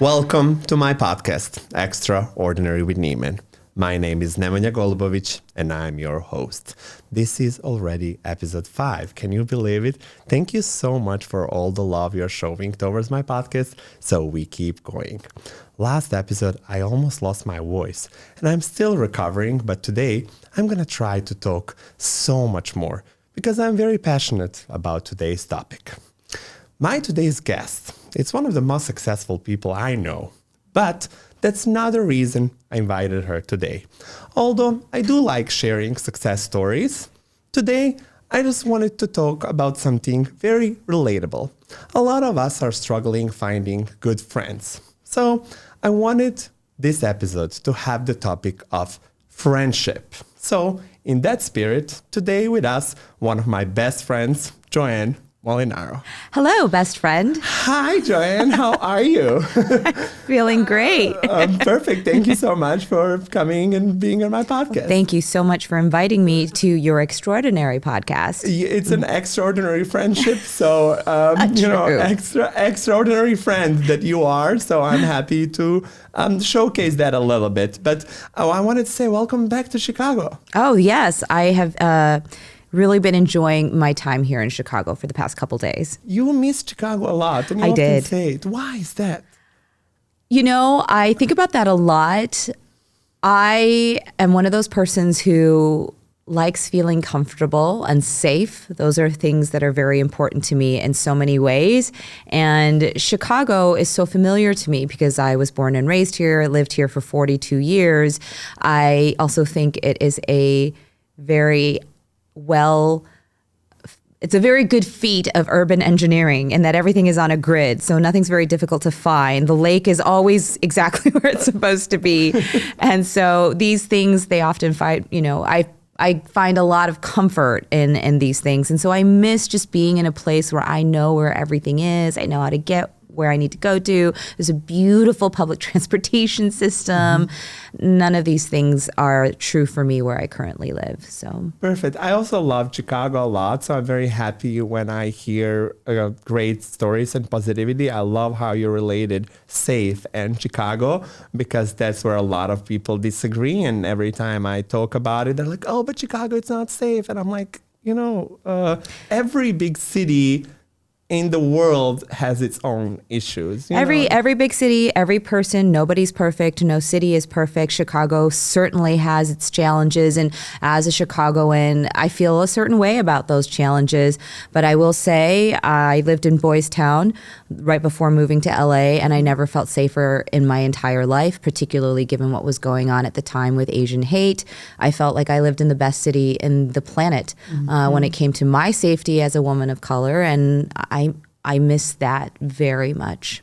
Welcome to my podcast, Extraordinary with Neman. My name is Nemanja Golubovic and I'm your host. This is already episode 5. Can you believe it? Thank you so much for all the love you're showing towards my podcast, so we keep going. Last episode, I almost lost my voice and I'm still recovering, but today I'm going to try to talk so much more because I'm very passionate about today's topic. My today's guest, it's one of the most successful people I know, but that's not the reason I invited her today. Although I do like sharing success stories, today I just wanted to talk about something very relatable. A lot of us are struggling finding good friends. So I wanted this episode to have the topic of friendship. So in that spirit, today with us, one of my best friends, Joanne. Molinaro. Hello, best friend. Hi, Joanne. How are you? Feeling great. Perfect. Thank you so much for coming and being on my podcast. Thank you so much for inviting me to your extraordinary podcast. It's an extraordinary friendship. So, extraordinary friend that you are. So I'm happy to showcase that a little bit. But I wanted to say welcome back to Chicago. Oh, yes. I have really been enjoying my time here in Chicago for the past couple days. You missed Chicago a lot. And you I often did. Say it. Why is that? You know, I think about that a lot. I am one of those persons who likes feeling comfortable and safe. Those are things that are very important to me in so many ways. And Chicago is so familiar to me because I was born and raised here, lived here for 42 years. I also think it is a very it's a very good feat of urban engineering in that everything is on a grid, so nothing's very difficult to find. The lake is always exactly where it's supposed to be. And so these things, they often find, I find a lot of comfort in these things. And so I miss just being in a place where I know where everything is. I know how to get where I need to go to. There's a beautiful public transportation system. Mm-hmm. None of these things are true for me where I currently live. So perfect. I also love Chicago a lot, so I'm very happy when I hear great stories and positivity. I love how you related safe and Chicago because that's where a lot of people disagree. And every time I talk about it, they're like, "Oh, but Chicago, it's not safe." And I'm like, every big city in the world has its own issues. Every big city, every person, nobody's perfect. No city is perfect. Chicago certainly has its challenges. And as a Chicagoan, I feel a certain way about those challenges. But I will say I lived in Boys Town right before moving to LA, and I never felt safer in my entire life, particularly given what was going on at the time with Asian hate. I felt like I lived in the best city in the planet when it came to my safety as a woman of color. And I miss that very much.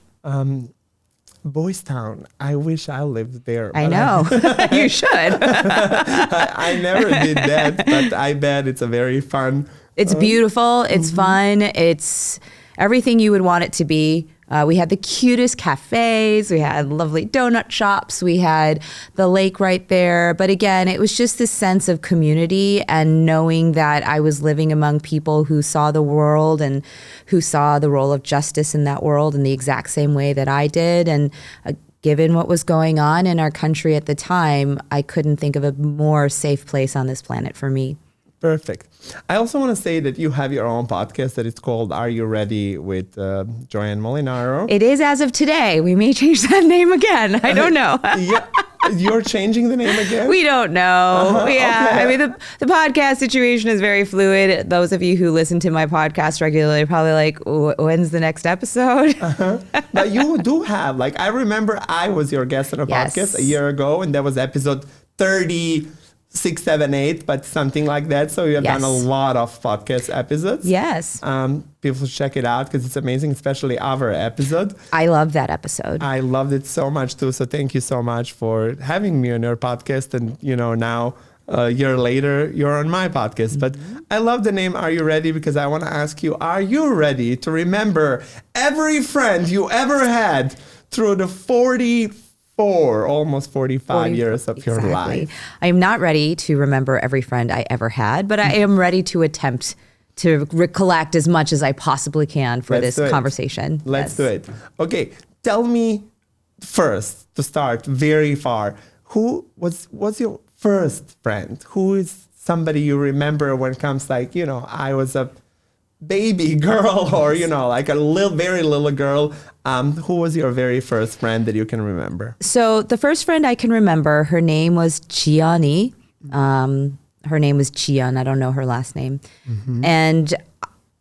Boys Town. I wish I lived there. I know. You should. I never did that, but I bet it's a very fun. It's beautiful. It's fun. It's everything you would want it to be. We had the cutest cafes. We had lovely donut shops. We had the lake right there. But again, it was just this sense of community and knowing that I was living among people who saw the world and who saw the role of justice in that world in the exact same way that I did. And given what was going on in our country at the time, I couldn't think of a more safe place on this planet for me. Perfect. I also want to say that you have your own podcast that it's called Are You Ready with Joanne Molinaro. It is as of today. We may change that name again. I don't know. Yeah, you're changing the name again? We don't know. Yeah. Okay. I mean, the podcast situation is very fluid. Those of you who listen to my podcast regularly are probably like, when's the next episode? But you do have, I remember I was your guest on a podcast a year ago, and that was episode 36, 7, 8, but something like that. So you have done a lot of podcast episodes. Yes. People should check it out because it's amazing, especially our episode. I love that episode. I loved it so much too. So thank you so much for having me on your podcast. And, now a year later, you're on my podcast. But I love the name Are You Ready? Because I want to ask you, are you ready to remember every friend you ever had through the almost 45 years of your life? I am not ready to remember every friend I ever had, but I am ready to attempt to recollect as much as I possibly can for this conversation. Let's do it. Okay, tell me first, to start very far, who was your first friend? Who is somebody you remember when it comes like, I was a baby girl or, like a very little girl. Who was your very first friend that you can remember? So the first friend I can remember, her name was Gianni. Her name was Gian. I don't know her last name. And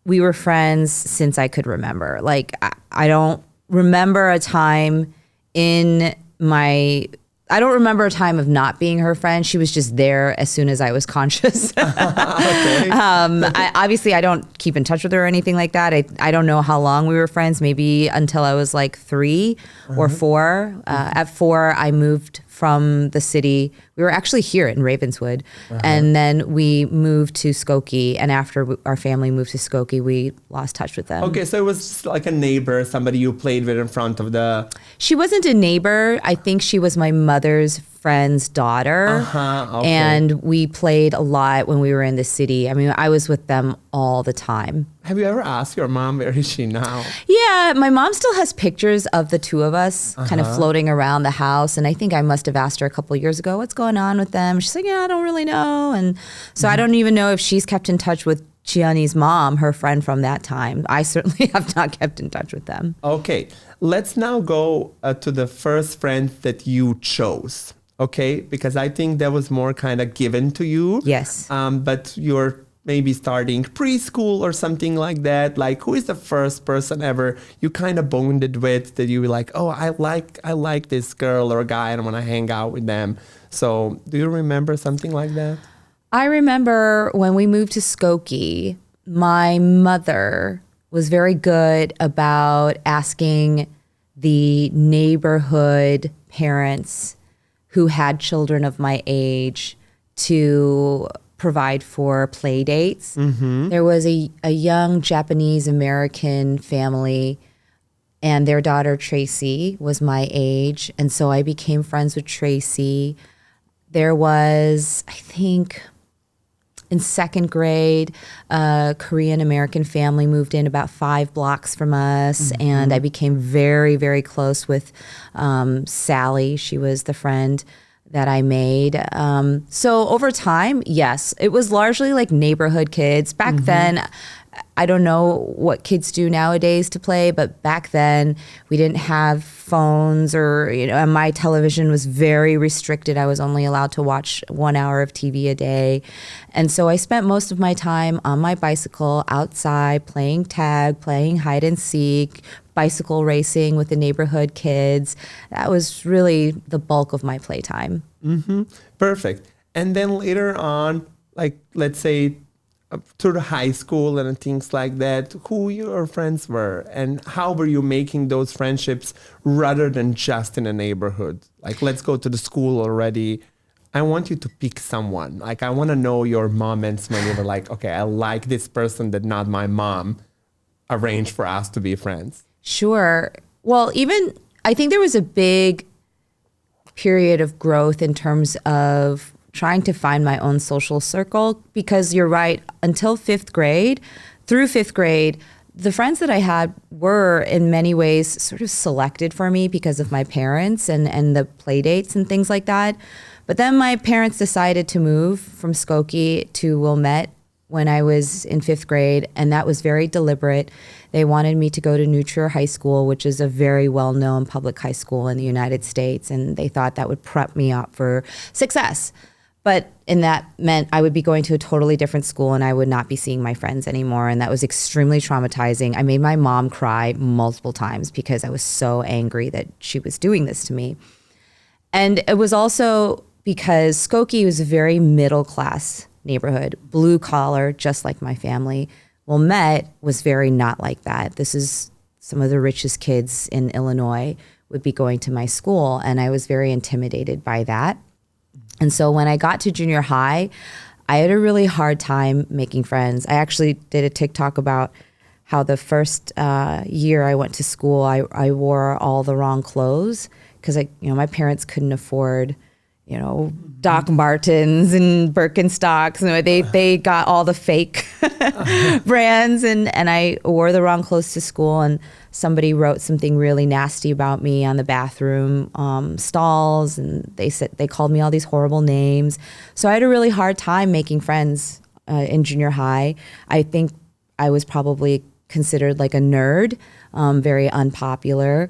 we were friends since I could remember. Like, I don't remember a time I don't remember a time of not being her friend. She was just there as soon as I was conscious. Obviously, I don't keep in touch with her or anything like that. I don't know how long we were friends, maybe until I was like 3 or 4. At 4, I moved from the city. We were actually here in Ravenswood. And then we moved to Skokie. And after our family moved to Skokie, we lost touch with them. Okay, so it was just like a neighbor, somebody you played with in front of the... She wasn't a neighbor. I think she was my mother's friend's daughter. Okay. And we played a lot when we were in the city. I mean, I was with them all the time. Have you ever asked your mom, where is she now? Yeah, my mom still has pictures of the two of us kind of floating around the house. And I think I must have asked her a couple of years ago, what's going on with them? She's like, yeah, I don't really know. And so I don't even know if she's kept in touch with Gianni's mom, her friend from that time. I certainly have not kept in touch with them. Okay, let's now go to the first friend that you chose. Okay, because I think that was more kind of given to you. Yes. But you're maybe starting preschool or something like that. Like, who is the first person ever you kind of bonded with that you were like, oh, I like this girl or guy and I want to hang out with them. So do you remember something like that? I remember when we moved to Skokie, my mother was very good about asking the neighborhood parents who had children of my age to provide for play dates. There was a young Japanese American family and their daughter Tracy was my age. And so I became friends with Tracy. There was, I think, in second grade, a Korean American family moved in about 5 blocks from us. And I became very, very close with Sally. She was the friend that I made. So over time, yes, it was largely like neighborhood kids. Back then, I don't know what kids do nowadays to play, but back then we didn't have phones or, and my television was very restricted. I was only allowed to watch 1 hour of TV a day. And so I spent most of my time on my bicycle outside playing tag, playing hide and seek, bicycle racing with the neighborhood kids. That was really the bulk of my playtime. Perfect. And then later on, like, let's say, to the high school and things like that, who your friends were and how were you making those friendships rather than just in a neighborhood? Like, let's go to the school already. I want you to pick someone. Like, I want to know your moments when you were like, okay, I like this person that not my mom arranged for us to be friends. Sure. Well, I think there was a big period of growth in terms of trying to find my own social circle, because you're right, until 5th grade, through 5th grade, the friends that I had were in many ways sort of selected for me because of my parents and the play dates and things like that. But then my parents decided to move from Skokie to Wilmette when I was in 5th grade, and that was very deliberate. They wanted me to go to New Trier High School, which is a very well-known public high school in the United States, and they thought that would prep me up for success. And that meant I would be going to a totally different school and I would not be seeing my friends anymore. And that was extremely traumatizing. I made my mom cry multiple times because I was so angry that she was doing this to me. And it was also because Skokie was a very middle class neighborhood, blue collar, just like my family. Wilmette was very not like that. This is some of the richest kids in Illinois would be going to my school. And I was very intimidated by that. And so when I got to junior high, I had a really hard time making friends. I actually did a TikTok about how the first year I went to school, I wore all the wrong clothes because my parents couldn't afford Doc Martens and Birkenstocks. They got all the fake brands, and I wore the wrong clothes to school, and somebody wrote something really nasty about me on the bathroom stalls, and they called me all these horrible names. So I had a really hard time making friends in junior high. I think I was probably considered like a nerd, very unpopular.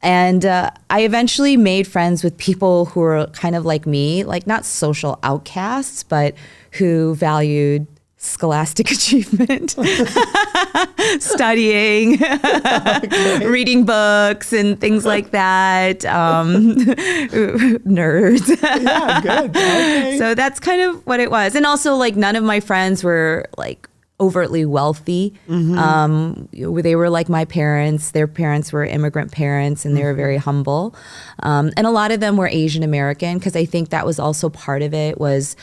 And I eventually made friends with people who were kind of like me, like not social outcasts, but who valued scholastic achievement, studying, reading books and things like that. Nerds. Yeah, good. Okay. So that's kind of what it was. And also, like, none of my friends were like overtly wealthy. They were like my parents. Their parents were immigrant parents, and they were very humble. And a lot of them were Asian American, because I think that was also part of it. Was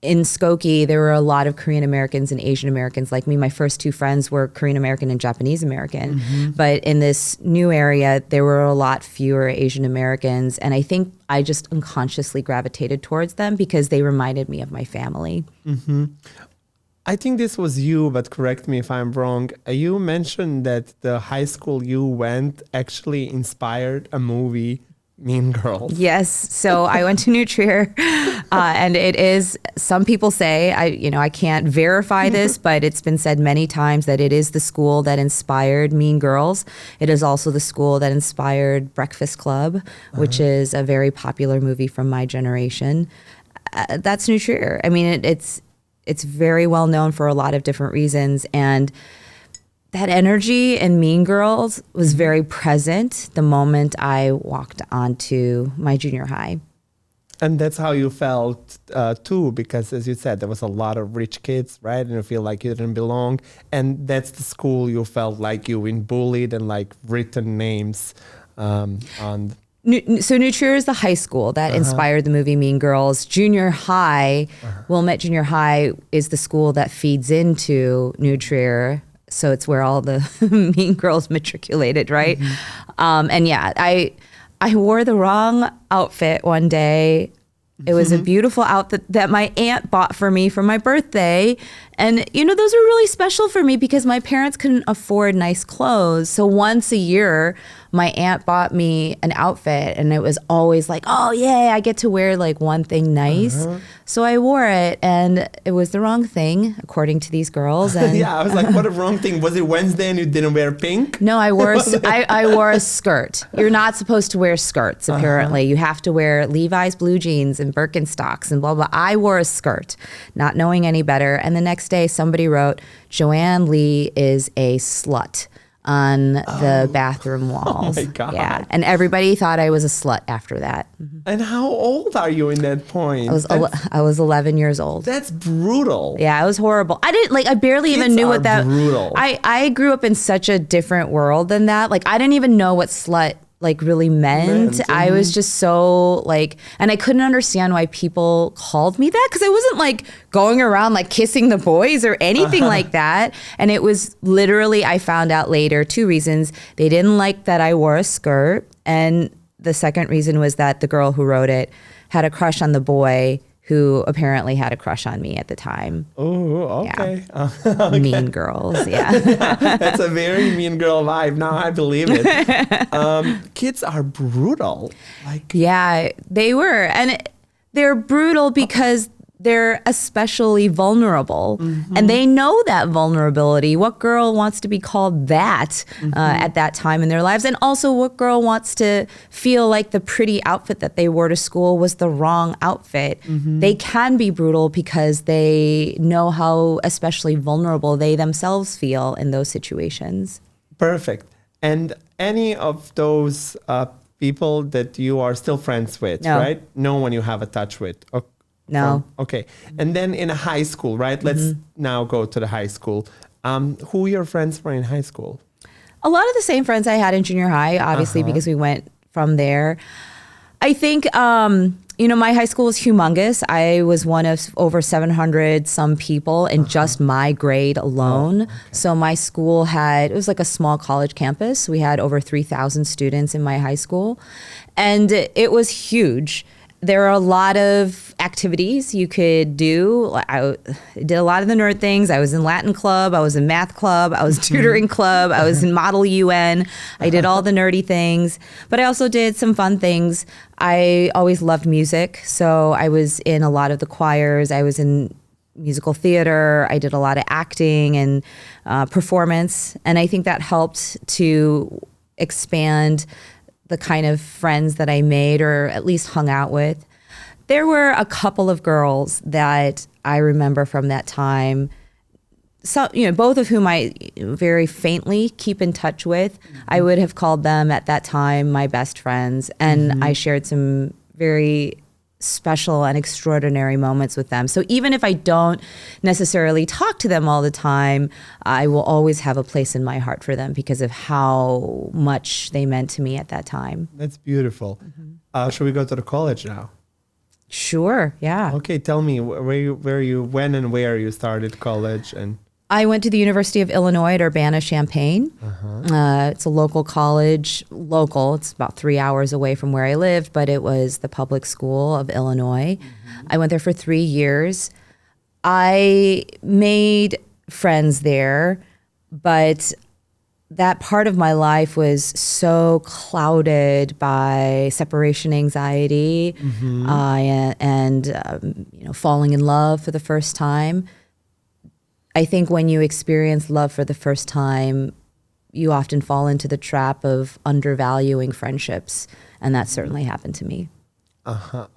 in Skokie, there were a lot of Korean Americans and Asian Americans like me. My first two friends were Korean American and Japanese American. But in this new area, there were a lot fewer Asian Americans. And I think I just unconsciously gravitated towards them because they reminded me of my family. I think this was you, but correct me if I'm wrong. You mentioned that the high school you went actually inspired a movie, Mean Girls. Yes. So I went to New Trier, and it is, some people say, I can't verify this, but it's been said many times that it is the school that inspired Mean Girls. It is also the school that inspired Breakfast Club, which is a very popular movie from my generation. That's New Trier. I mean, it's very well known for a lot of different reasons. And that energy in Mean Girls was very present the moment I walked onto my junior high. And that's how you felt too, because as you said, there was a lot of rich kids, right? And you feel like you didn't belong. And that's the school you felt like you been bullied and like written names on. So New Trier is the high school that inspired the movie Mean Girls. Junior high, Wilmette Junior High is the school that feeds into New Trier. So it's where all the Mean Girls matriculated, right? And yeah, I wore the wrong outfit one day. It was a beautiful outfit that my aunt bought for me for my birthday. And, those were really special for me because my parents couldn't afford nice clothes. So once a year, my aunt bought me an outfit, and it was always like, oh, yeah, I get to wear like one thing nice. So I wore it, and it was the wrong thing, according to these girls. And Yeah, I was like, what a wrong thing. Was it Wednesday and you didn't wear pink? No, I wore a skirt. You're not supposed to wear skirts, apparently. You have to wear Levi's blue jeans and Birkenstocks and blah, blah. I wore a skirt, not knowing any better. And the next day, somebody wrote, Joanne Lee is a slut on the bathroom walls. Oh my God. Yeah, and everybody thought I was a slut after that. And how old are you in that point? I was 11 years old. That's brutal. Yeah, it was horrible. I barely even knew what that. Brutal. I grew up in such a different world than that. Like, I didn't even know what slut like really meant. I was just so like, and I couldn't understand why people called me that, because I wasn't like going around like kissing the boys or anything like that. And it was literally, I found out later, two reasons. They didn't like that I wore a skirt, and the second reason was that the girl who wrote it had a crush on the boy who apparently had a crush on me at the time. Oh, okay. Yeah. Okay. Mean Girls, yeah. That's a very Mean Girl vibe. Now I believe it. Kids are brutal. Yeah, they were. And they're brutal because they're especially vulnerable. And they know that vulnerability. What girl wants to be called that at that time in their lives? And also, what girl wants to feel like the pretty outfit that they wore to school was the wrong outfit? They can be brutal because they know how especially vulnerable they themselves feel in those situations. Perfect. And any of those people that you are still friends with, No. right? No one you have a touch with. No. Okay. And then in high school, right? Let's now go to the high school. Who your friends were in high school? A lot of the same friends I had in junior high, obviously, because we went from there. I think, my high school was humongous. I was one of over 700 some people in just my grade alone. So my school it was like a small college campus. We had over 3,000 students in my high school. And it was huge. there are a lot of activities you could do. I did a lot of the nerd things. I was in Latin club. I was in math club. I was tutoring club. I was in Model UN. I did all the nerdy things. But I also did some fun things. I always loved music. So I was in a lot of the choirs. I was in musical theater. I did a lot of acting and performance. And I think that helped to expand the kind of friends that I made or at least hung out with. There were a couple of girls that I remember from that time, so, both of whom I very faintly keep in touch with. I would have called them at that time my best friends, and I shared some very special and extraordinary moments with them. So even if I don't necessarily talk to them all the time, I will always have a place in my heart for them because of how much they meant to me at that time. That's beautiful. Should we go to the college now? Sure, yeah. Okay, tell me when and where you started college. And I went to the University of Illinois at Urbana-Champaign. It's a local college. It's about 3 hours away from where I lived, but it was the public school of Illinois. I went there for 3 years. I made friends there, but that part of my life was so clouded by separation anxiety and falling in love for the first time. I think when you experience love for the first time, you often fall into the trap of undervaluing friendships, and that certainly happened to me.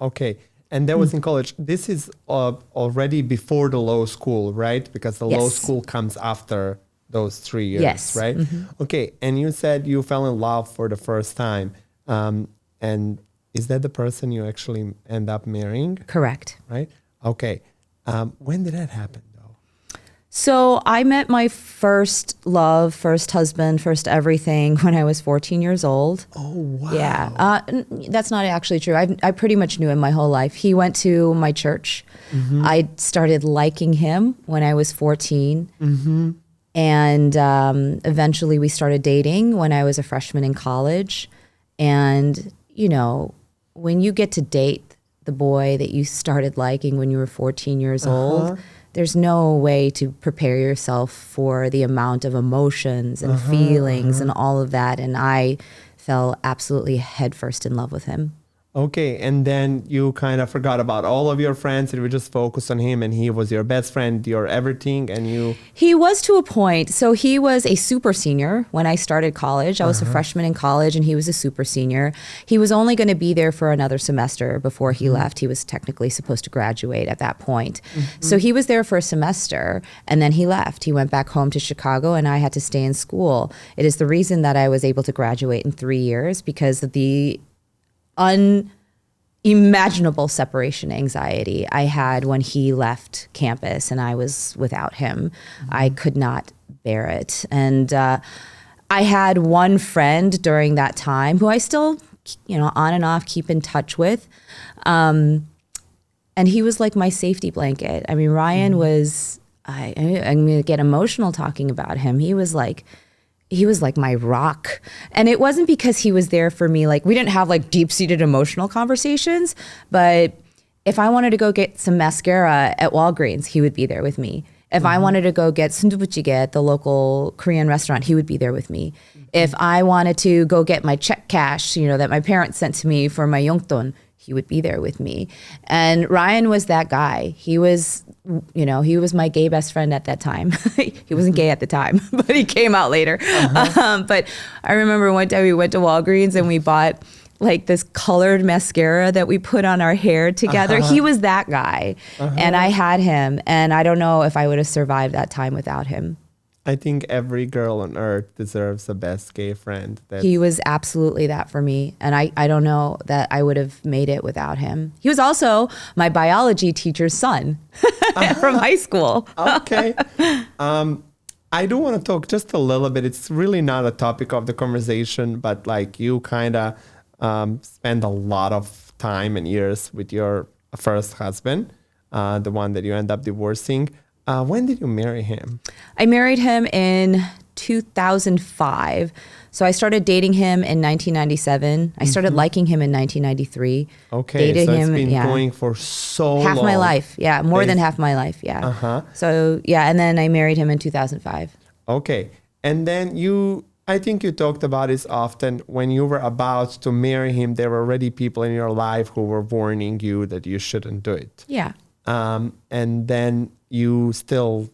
Okay. And that was in college. This is already before the law school, right? Because the law school comes after those 3 years, right? Okay. And you said you fell in love for the first time. And is that the person you actually end up marrying? Correct. Right? Okay. When did that happen? So I met my first love, first husband, first everything when I was 14 years old. Oh, wow. Yeah. That's not actually true. I pretty much knew him my whole life. He went to my church. I started liking him when I was 14. And eventually we started dating when I was a freshman in college. And, when you get to date the boy that you started liking when you were 14 years old, there's no way to prepare yourself for the amount of emotions and feelings and all of that. And I fell absolutely headfirst in love with him. Okay, and then you kind of forgot about all of your friends and we just focused on him, and he was your best friend, your everything, and you... He was to a point. So he was a super senior when I started college. I was a freshman in college and he was a super senior. He was only going to be there for another semester before he left. He was technically supposed to graduate at that point. So he was there for a semester and then he left. He went back home to Chicago and I had to stay in school. It is the reason that I was able to graduate in 3 years because of the unimaginable separation anxiety I had when he left campus and I was without him. I could not bear it. And I had one friend during that time who I still, on and off keep in touch with. And he was like my safety blanket. I mean, Ryan was, I'm going to get emotional talking about him. He was like my rock. And it wasn't because he was there for me. Like, we didn't have like deep-seated emotional conversations, but if I wanted to go get some mascara at Walgreens, he would be there with me. If I wanted to go get sundubujigae at the local Korean restaurant, he would be there with me. If I wanted to go get my check cash, that my parents sent to me for my yongdon, he would be there with me. And Ryan was that guy. He was, he was my gay best friend at that time. He wasn't gay at the time, but he came out later. But I remember one time we went to Walgreens and we bought like this colored mascara that we put on our hair together. He was that guy. And I had him. And I don't know if I would have survived that time without him. I think every girl on earth deserves the best gay friend. He was absolutely that for me. And I don't know that I would have made it without him. He was also my biology teacher's son from high school. Okay. I do want to talk just a little bit. It's really not a topic of the conversation, but like you kind of spend a lot of time and years with your first husband, the one that you end up divorcing. When did you marry him? I married him in 2005. So I started dating him in 1997. I started liking him in 1993. Okay, Dated so it's him, been yeah. going for so Half long. my life. Yeah, more than half my life. Yeah. Uh-huh. So, yeah, and then I married him in 2005. Okay. And then I think you talked about this often. When you were about to marry him, there were already people in your life who were warning you that you shouldn't do it. Yeah. And then you still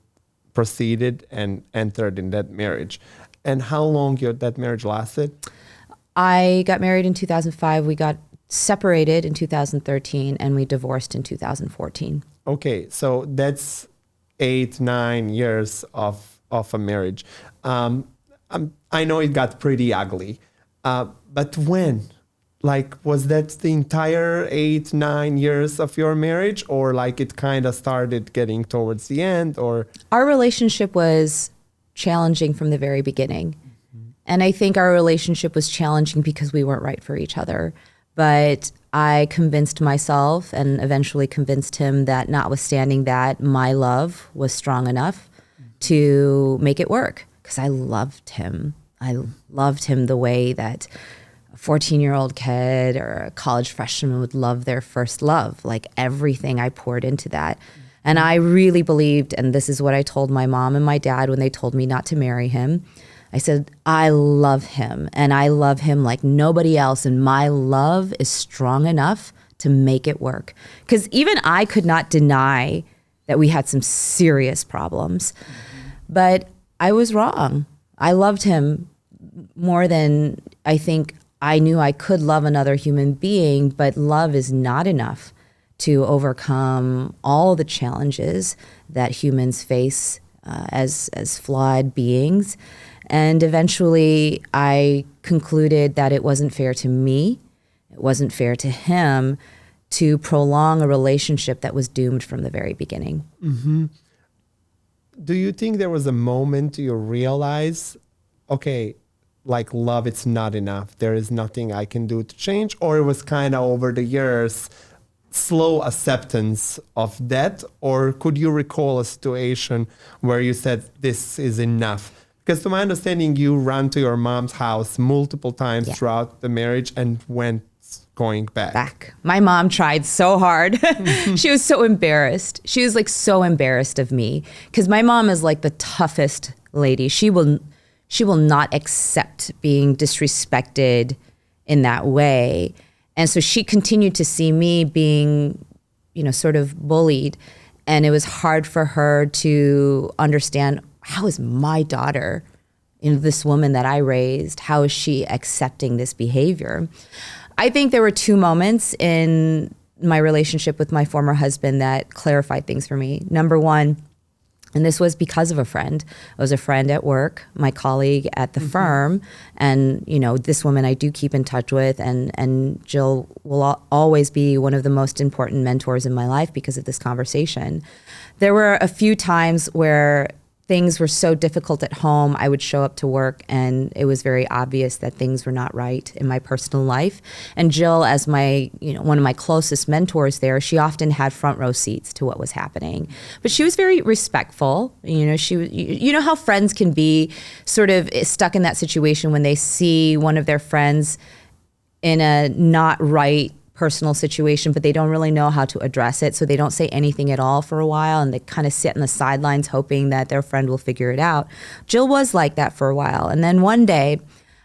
proceeded and entered in that marriage. And how long that marriage lasted? I got married in 2005. We got separated in 2013, and we divorced in 2014. Okay, so that's 8-9 years of a marriage. I know it got pretty ugly, but when? Like, was that the entire 8-9 years of your marriage, or like it kind of started getting towards the end, or? Our relationship was challenging from the very beginning. And I think our relationship was challenging because we weren't right for each other. But I convinced myself and eventually convinced him that notwithstanding that, my love was strong enough to make it work, because I loved him. I loved him the way that a 14-year-old kid or a college freshman would love their first love. Like, everything I poured into that. And I really believed, and this is what I told my mom and my dad when they told me not to marry him. I said, I love him, and I love him like nobody else, and my love is strong enough to make it work. Because even I could not deny that we had some serious problems. But I was wrong. I loved him more than I think I knew I could love another human being, but love is not enough to overcome all the challenges that humans face as flawed beings. And eventually I concluded that it wasn't fair to me, it wasn't fair to him to prolong a relationship that was doomed from the very beginning. Mm-hmm. Do you think there was a moment you realize, okay, like love, it's not enough, there is nothing I can do to change? Or it was kind of over the years, slow acceptance of that? Or could you recall a situation where you said, this is enough? Because to my understanding, you ran to your mom's house multiple times throughout the marriage and went going back. My mom tried so hard. She was so embarrassed. She was like so embarrassed of me, because my mom is like the toughest lady. She will not accept being disrespected in that way. And so she continued to see me being, sort of bullied. And it was hard for her to understand, how is my daughter, this woman that I raised, how is she accepting this behavior? I think there were two moments in my relationship with my former husband that clarified things for me. Number one, and this was because of a friend. I was a friend at work, my colleague at the firm, and this woman I do keep in touch with, and Jill will always be one of the most important mentors in my life because of this conversation. There were a few times where things were so difficult at home, I would show up to work and it was very obvious that things were not right in my personal life. And Jill, as my, one of my closest mentors there, she often had front row seats to what was happening. But she was very respectful. She how friends can be sort of stuck in that situation when they see one of their friends in a not right personal situation, but they don't really know how to address it. So they don't say anything at all for a while, and they kind of sit on the sidelines hoping that their friend will figure it out. Jill was like that for a while. And then one day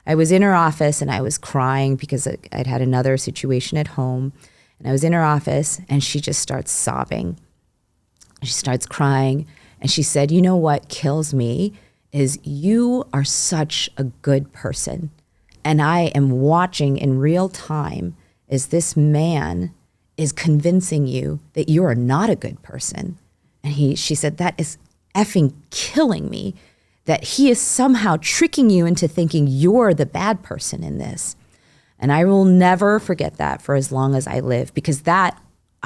I was in her office and I was crying because I'd had another situation at home. And I was in her office and she just starts sobbing. She starts crying and she said, "You know what kills me is you are such a good person. And I am watching in real time is this man is convincing you that you are not a good person." And she said, "That is effing killing me, that he is somehow tricking you into thinking you're the bad person in this." And I will never forget that for as long as I live, because I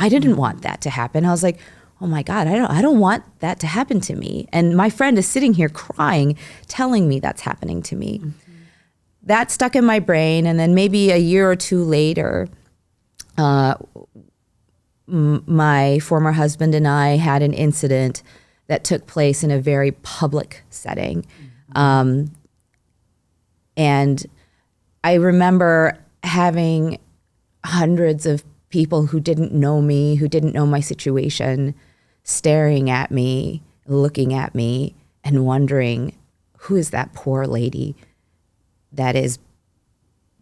didn't want that to happen. I was like, oh my God, I don't want that to happen to me. And my friend is sitting here crying, telling me that's happening to me. That stuck in my brain. And then maybe a year or two later, my former husband and I had an incident that took place in a very public setting. And I remember having hundreds of people who didn't know me, who didn't know my situation, staring at me, looking at me, and wondering, who is that poor lady that is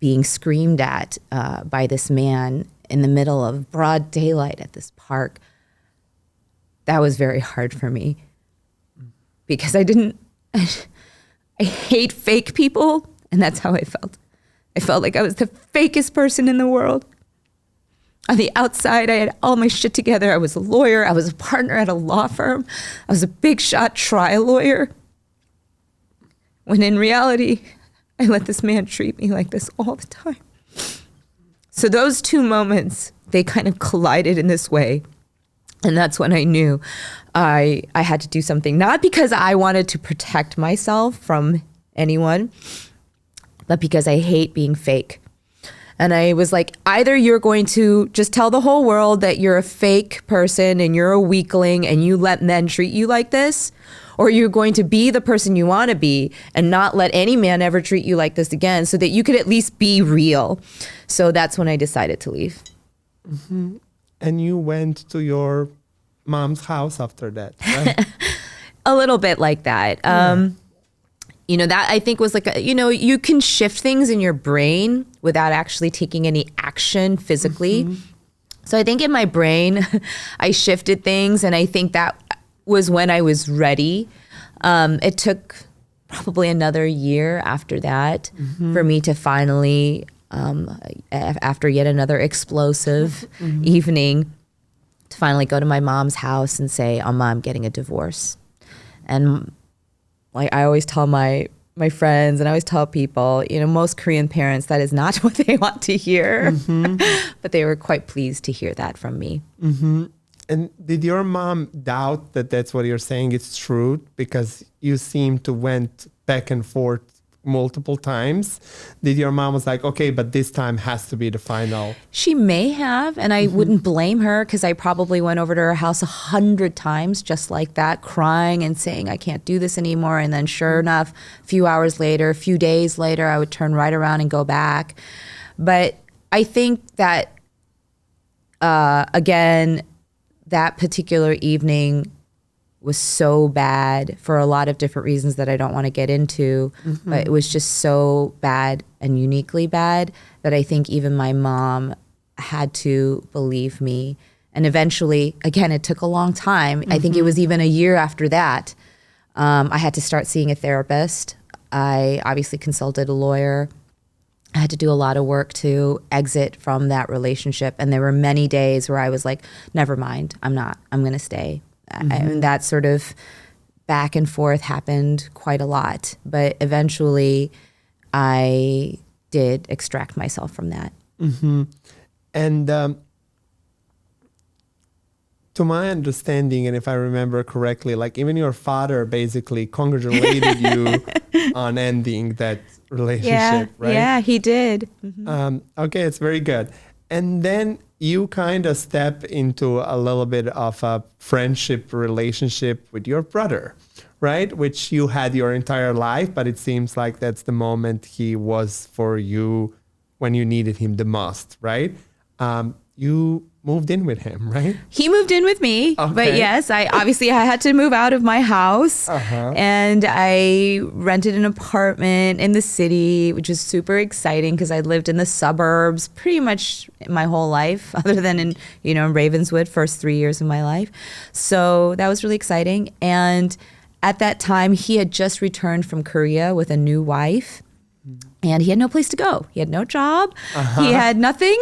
being screamed at by this man in the middle of broad daylight at this park? That was very hard for me because I hate fake people, and that's how I felt. I felt like I was the fakest person in the world. On the outside, I had all my shit together. I was a lawyer. I was a partner at a law firm. I was a big shot trial lawyer. When in reality, I let this man treat me like this all the time. So those two moments, they kind of collided in this way. And that's when I knew I had to do something, not because I wanted to protect myself from anyone, but because I hate being fake. And I was like, either you're going to just tell the whole world that you're a fake person and you're a weakling and you let men treat you like this, or you're going to be the person you want to be and not let any man ever treat you like this again so that you could at least be real. So that's when I decided to leave. Mm-hmm. And you went to your mom's house after that, right? A little bit like that. Yeah. That I think was like, you can shift things in your brain without actually taking any action physically. Mm-hmm. So I think in my brain, I shifted things, and I think that was when I was ready. It took probably another year after that for me to finally, after yet another explosive evening, to finally go to my mom's house and say, "Oh, Mom, I'm getting a divorce." And like I always tell my friends and I always tell people, most Korean parents, that is not what they want to hear. Mm-hmm. But they were quite pleased to hear that from me. Mm-hmm. And did your mom doubt that that's what you're saying is true? Because you seem to went back and forth multiple times. Did your mom was like, okay, but this time has to be the final? She may have, and I wouldn't blame her because I probably went over to her house 100 times just like that, crying and saying, I can't do this anymore. And then sure enough, a few hours later, a few days later, I would turn right around and go back. But I think that, again, that particular evening was so bad for a lot of different reasons that I don't want to get into, but it was just so bad and uniquely bad that I think even my mom had to believe me. And eventually, again, it took a long time. I think it was even a year after that. I had to start seeing a therapist. I obviously consulted a lawyer. I had to do a lot of work to exit from that relationship. And there were many days where I was like, never mind, I'm going to stay. And that sort of back and forth happened quite a lot. But eventually I did extract myself from that. Mm-hmm. And to my understanding, and if I remember correctly, like even your father basically congratulated you on ending that relationship, right? Yeah, he did. Okay, it's very good. And then you kind of step into a little bit of a friendship relationship with your brother, right? Which you had your entire life, but it seems like that's the moment he was for you when you needed him the most, right? You moved in with him, right? He moved in with me, okay. But yes, I had to move out of my house and I rented an apartment in the city, which was super exciting because I lived in the suburbs pretty much my whole life, other than in Ravenswood, first 3 years of my life. So that was really exciting. And at that time, he had just returned from Korea with a new wife. And he had no place to go. He had no job. He had nothing.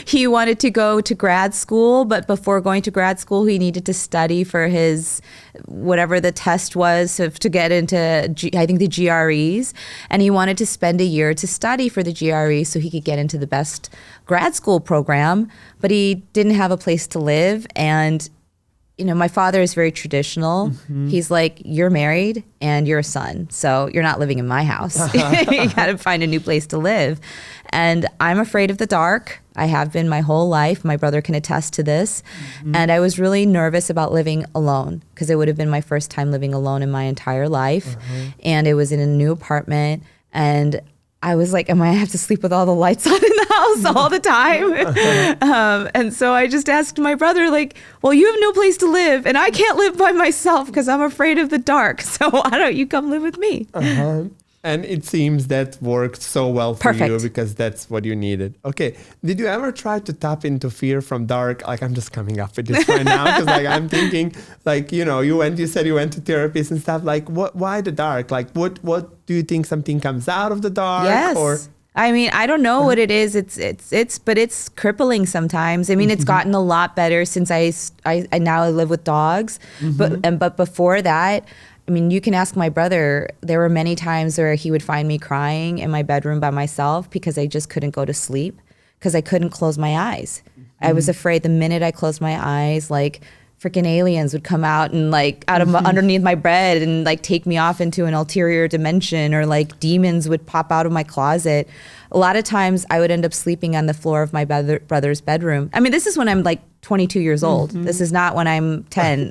He wanted to go to grad school, but before going to grad school, he needed to study for his, whatever the test was to get into, I think, the GREs. And he wanted to spend a year to study for the GRE so he could get into the best grad school program. But he didn't have a place to live. And my father is very traditional. He's like, you're married and you're a son, so you're not living in my house. You got to find a new place to live. And I'm afraid of the dark. I have been my whole life. My brother can attest to this. And I was really nervous about living alone because it would have been my first time living alone in my entire life. And it was in a new apartment. And I was like, I have to sleep with all the lights on in the house all the time. And so I just asked my brother, like, well, you have no place to live and I can't live by myself because I'm afraid of the dark. So why don't you come live with me? And it seems that worked so well for you because that's what you needed. Okay. Did you ever try to tap into fear from dark? Like, I'm just coming up with this right now because like I'm thinking like, you said you went to therapists and stuff. Like, why the dark? Like, what do you think something comes out of the dark? Yes. Or I mean, I don't know what it is. But it's crippling sometimes. I mean, it's gotten a lot better since I now live with dogs. But before that, I mean, you can ask my brother. There were many times where he would find me crying in my bedroom by myself because I just couldn't go to sleep because I couldn't close my eyes. I was afraid the minute I closed my eyes, like freaking aliens would come out and like out of underneath my bed and like take me off into an ulterior dimension, or like demons would pop out of my closet. A lot of times I would end up sleeping on the floor of my brother's bedroom. I mean, this is when I'm like 22 years old. This is not when I'm 10.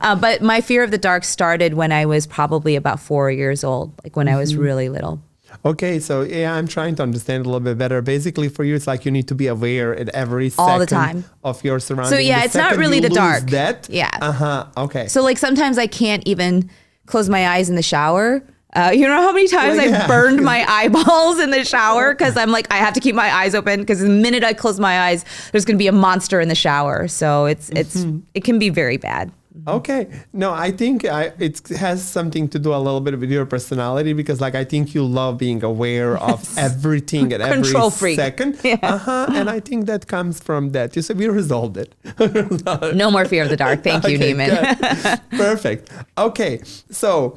But my fear of the dark started when I was probably about 4 years old, like when I was really little. Okay, so I'm trying to understand a little bit better. Basically, for you, it's like you need to be aware at every second all the time of your surroundings. So yeah, it's not really the dark. Okay. So like sometimes I can't even close my eyes in the shower. You know how many times I've burned my eyeballs in the shower because I'm like, I have to keep my eyes open because the minute I close my eyes, there's going to be a monster in the shower. So it can be very bad. Okay. No, I think it has something to do a little bit with your personality because like I think you love being aware of everything at every second. And I think that comes from that. You said we resolved it. No more fear of the dark. Thank you, Neman. Perfect. Okay. So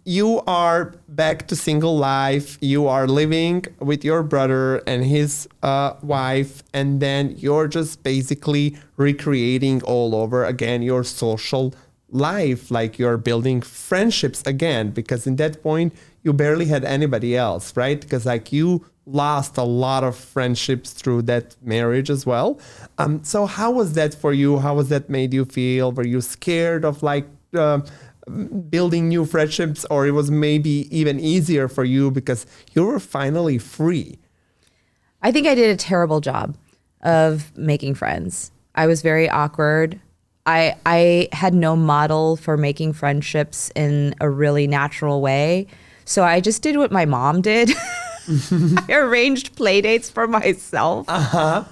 you are back to single life. You are living with your brother and his wife, and then you're just basically recreating all over again your social life. Like you're building friendships again, because in that point you barely had anybody else, right? Because like you lost a lot of friendships through that marriage as well. So how was that for you? How was that made you feel? Were you scared of like building new friendships, or it was maybe even easier for you because you were finally free? I think I did a terrible job of making friends. I was very awkward. I had no model for making friendships in a really natural way. So I just did what my mom did. I arranged play dates for myself. How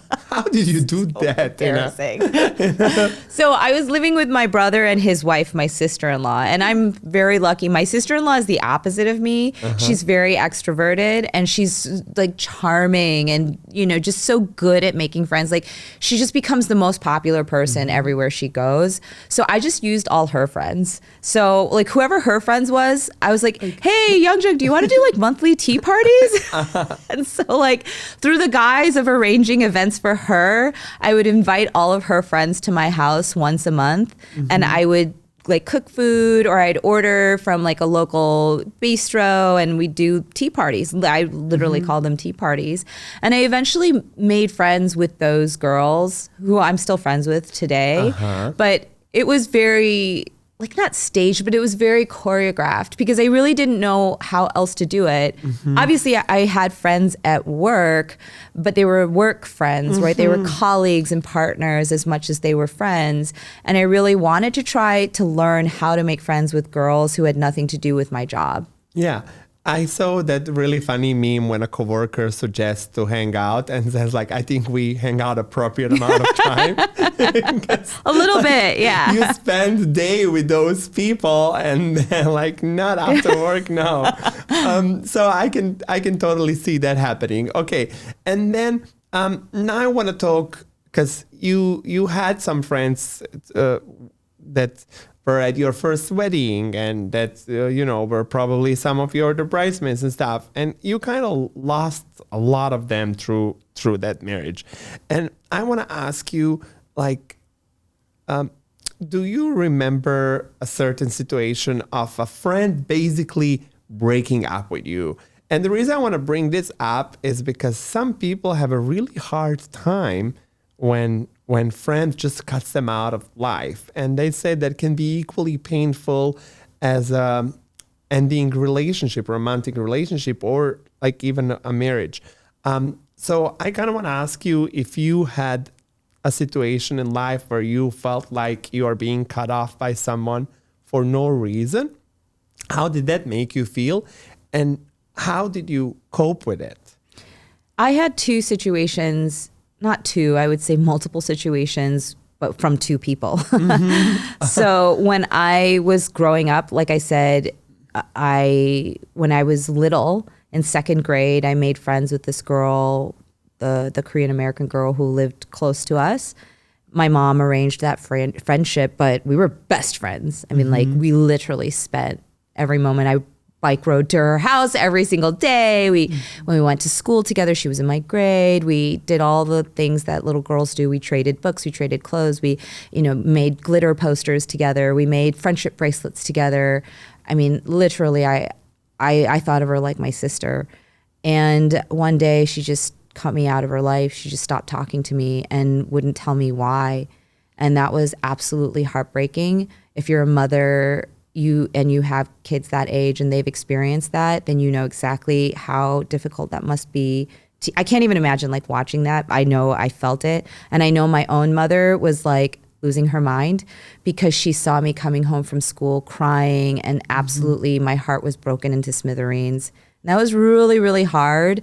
did you do that? Embarrassing. So I was living with my brother and his wife, my sister-in-law, and I'm very lucky. My sister-in-law is the opposite of me. She's very extroverted and she's like charming and, just so good at making friends. Like she just becomes the most popular person everywhere she goes. So I just used all her friends. So like whoever her friends was, I was like, hey, Young Jug, do you want to do like monthly tea parties? And so like through the guise of arranging events for her, I would invite all of her friends to my house once a month, and I would like cook food, or I'd order from like a local bistro and we'd do tea parties. I literally call them tea parties. And I eventually made friends with those girls who I'm still friends with today. But it was very like not staged, but it was very choreographed because I really didn't know how else to do it. Obviously, I had friends at work, but they were work friends, right? They were colleagues and partners as much as they were friends. And I really wanted to try to learn how to make friends with girls who had nothing to do with my job. Yeah. I saw that really funny meme when a coworker suggests to hang out and says like, I think we hang out appropriate amount of time. A little bit, yeah. You spend the day with those people and then like not after work, no. So I can totally see that happening. Okay. And then now I want to talk, because you had some friends that were at your first wedding and that, were probably some of the bridesmaids and stuff. And you kind of lost a lot of them through that marriage. And I want to ask you, like, do you remember a certain situation of a friend basically breaking up with you? And the reason I want to bring this up is because some people have a really hard time when friends just cuts them out of life. And they say that can be equally painful as a ending relationship, romantic relationship, or like even a marriage. So I kind of want to ask you if you had a situation in life where you felt like you are being cut off by someone for no reason. How did that make you feel? And how did you cope with it? I had two situations, not two, I would say multiple situations, but from two people. So when I was growing up, like I said, when I was little in second grade, I made friends with this girl, the Korean American girl who lived close to us. My mom arranged that friendship, but we were best friends. I mean, like we literally spent every moment. I bike rode to her house every single day. When we went to school together, she was in my grade. We did all the things that little girls do. We traded books, we traded clothes, we, made glitter posters together. We made friendship bracelets together. I mean, literally, I thought of her like my sister. And one day she just cut me out of her life. She just stopped talking to me and wouldn't tell me why. And that was absolutely heartbreaking. If you're a mother, you have kids that age and they've experienced that, then you know exactly how difficult that must be. I can't even imagine like watching that. I know I felt it. And I know my own mother was like losing her mind because she saw me coming home from school crying and absolutely my heart was broken into smithereens. And that was really, really hard.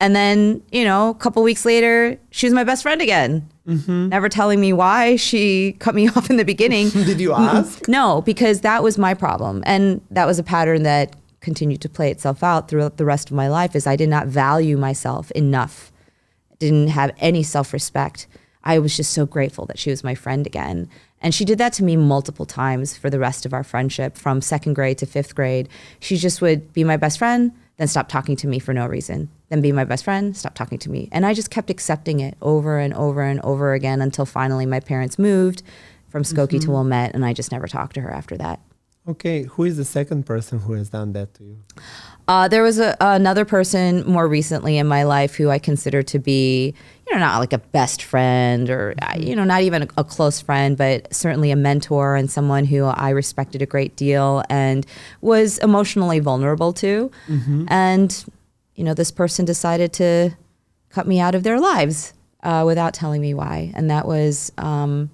And then, a couple weeks later, she was my best friend again. Never telling me why she cut me off in the beginning. Did you ask? No, because that was my problem. And that was a pattern that continued to play itself out throughout the rest of my life is I did not value myself enough. Didn't have any self-respect. I was just so grateful that she was my friend again. And she did that to me multiple times for the rest of our friendship from second grade to fifth grade. She just would be my best friend, then stop talking to me for no reason. Then be my best friend, stop talking to me. And I just kept accepting it over and over and over again until finally my parents moved from Skokie to Wilmette, and I just never talked to her after that. Okay, who is the second person who has done that to you? There was another person more recently in my life who I consider to be, not like a best friend or, not even a close friend, but certainly a mentor and someone who I respected a great deal and was emotionally vulnerable to. And, this person decided to cut me out of their lives without telling me why. And that was, in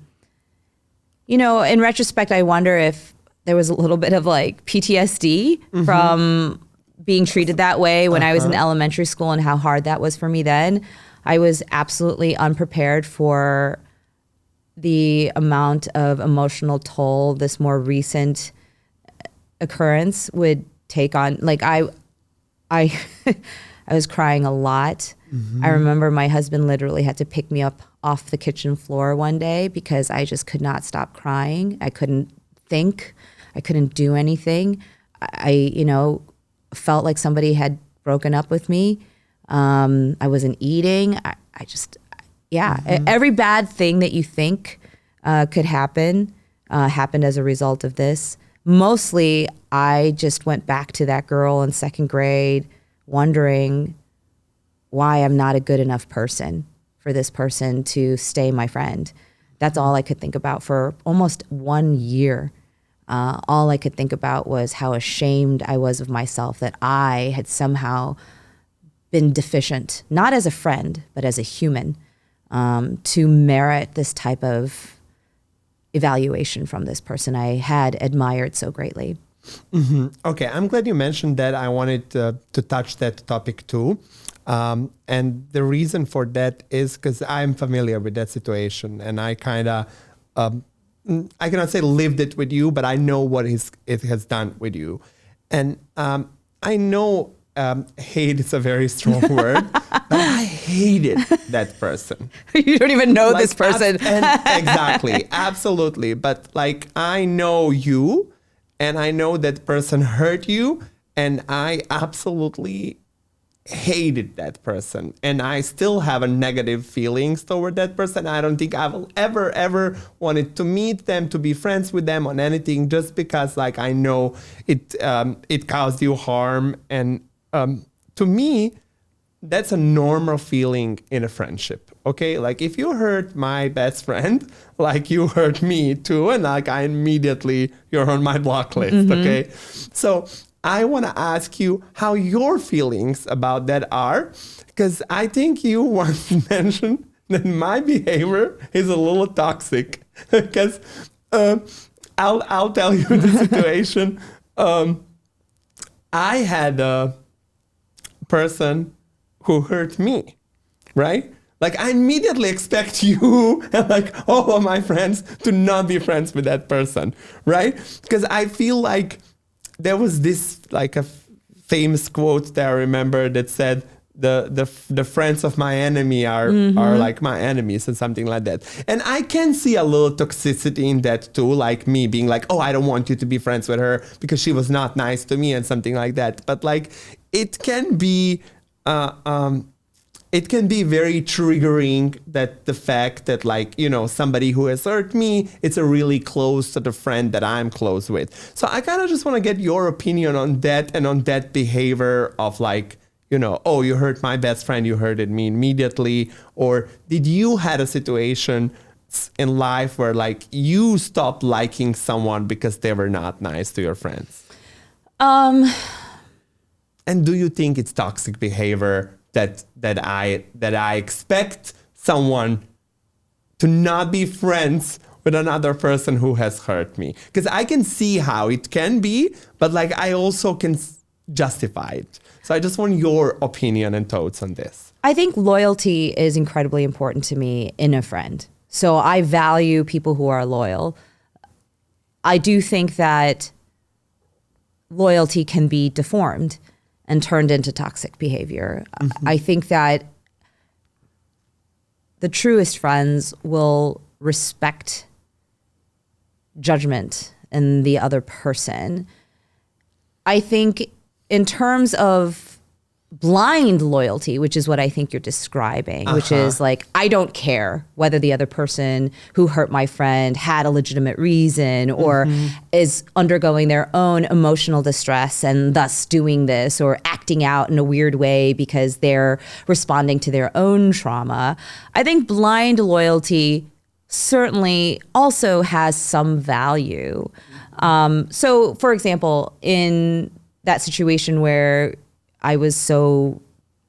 retrospect, I wonder if there was a little bit of like PTSD from being treated that way when I was in elementary school and how hard that was for me then. I was absolutely unprepared for the amount of emotional toll this more recent occurrence would take on. Like I was crying a lot. I remember my husband literally had to pick me up off the kitchen floor one day because I just could not stop crying. I couldn't think. I couldn't do anything. I felt like somebody had broken up with me. I wasn't eating. Every bad thing that you think could happen happened as a result of this. Mostly, I just went back to that girl in second grade, wondering why I'm not a good enough person for this person to stay my friend. That's all I could think about for almost 1 year. All I could think about was how ashamed I was of myself that I had somehow been deficient, not as a friend, but as a human, to merit this type of evaluation from this person I had admired so greatly. Okay, I'm glad you mentioned that. I wanted to touch that topic too. And the reason for that is because I'm familiar with that situation and I kind of, I cannot say lived it with you, but I know what it has done with you. And I know hate is a very strong word, but I hated that person. You don't even know this person. Exactly, absolutely. But like I know you and I know that person hurt you and I absolutely hated that person and I still have a negative feelings toward that person. I don't think I will ever wanted to meet them, to be friends with them on anything, just because like I know it caused you harm and to me, that's a normal feeling in a friendship. Okay, like if you hurt my best friend, like you hurt me too, and like you're on my block list. Okay, so I want to ask you how your feelings about that are, because I think you once mentioned that my behavior is a little toxic. Because I'll tell you the situation. I had a person who hurt me, right? Like I immediately expect you and like all of my friends to not be friends with that person, right? Because I feel like there was this like a famous quote that I remember that said the friends of my enemy are like my enemies and something like that. And I can see a little toxicity in that too, like me being like, oh, I don't want you to be friends with her because she was not nice to me and something like that. But like it can be very triggering, that the fact that like, you know, somebody who has hurt me, it's a really close sort of friend that I'm close with. So I kind of just want to get your opinion on that and on that behavior of like, you know, oh, you hurt my best friend, you hurted me immediately. Or did you had a situation in life where like you stopped liking someone because they were not nice to your friends? And do you think it's toxic behavior that I expect someone to not be friends with another person who has hurt me? Because I can see how it can be, but like I also can justify it. So I just want your opinion and thoughts on this. I think loyalty is incredibly important to me in a friend. So I value people who are loyal. I do think that loyalty can be deformed and turned into toxic behavior. I think that the truest friends will respect judgment in the other person. I think in terms of blind loyalty, which is what I think you're describing, which is like, I don't care whether the other person who hurt my friend had a legitimate reason or is undergoing their own emotional distress and thus doing this or acting out in a weird way because they're responding to their own trauma. I think blind loyalty certainly also has some value. So for example, in that situation where I was so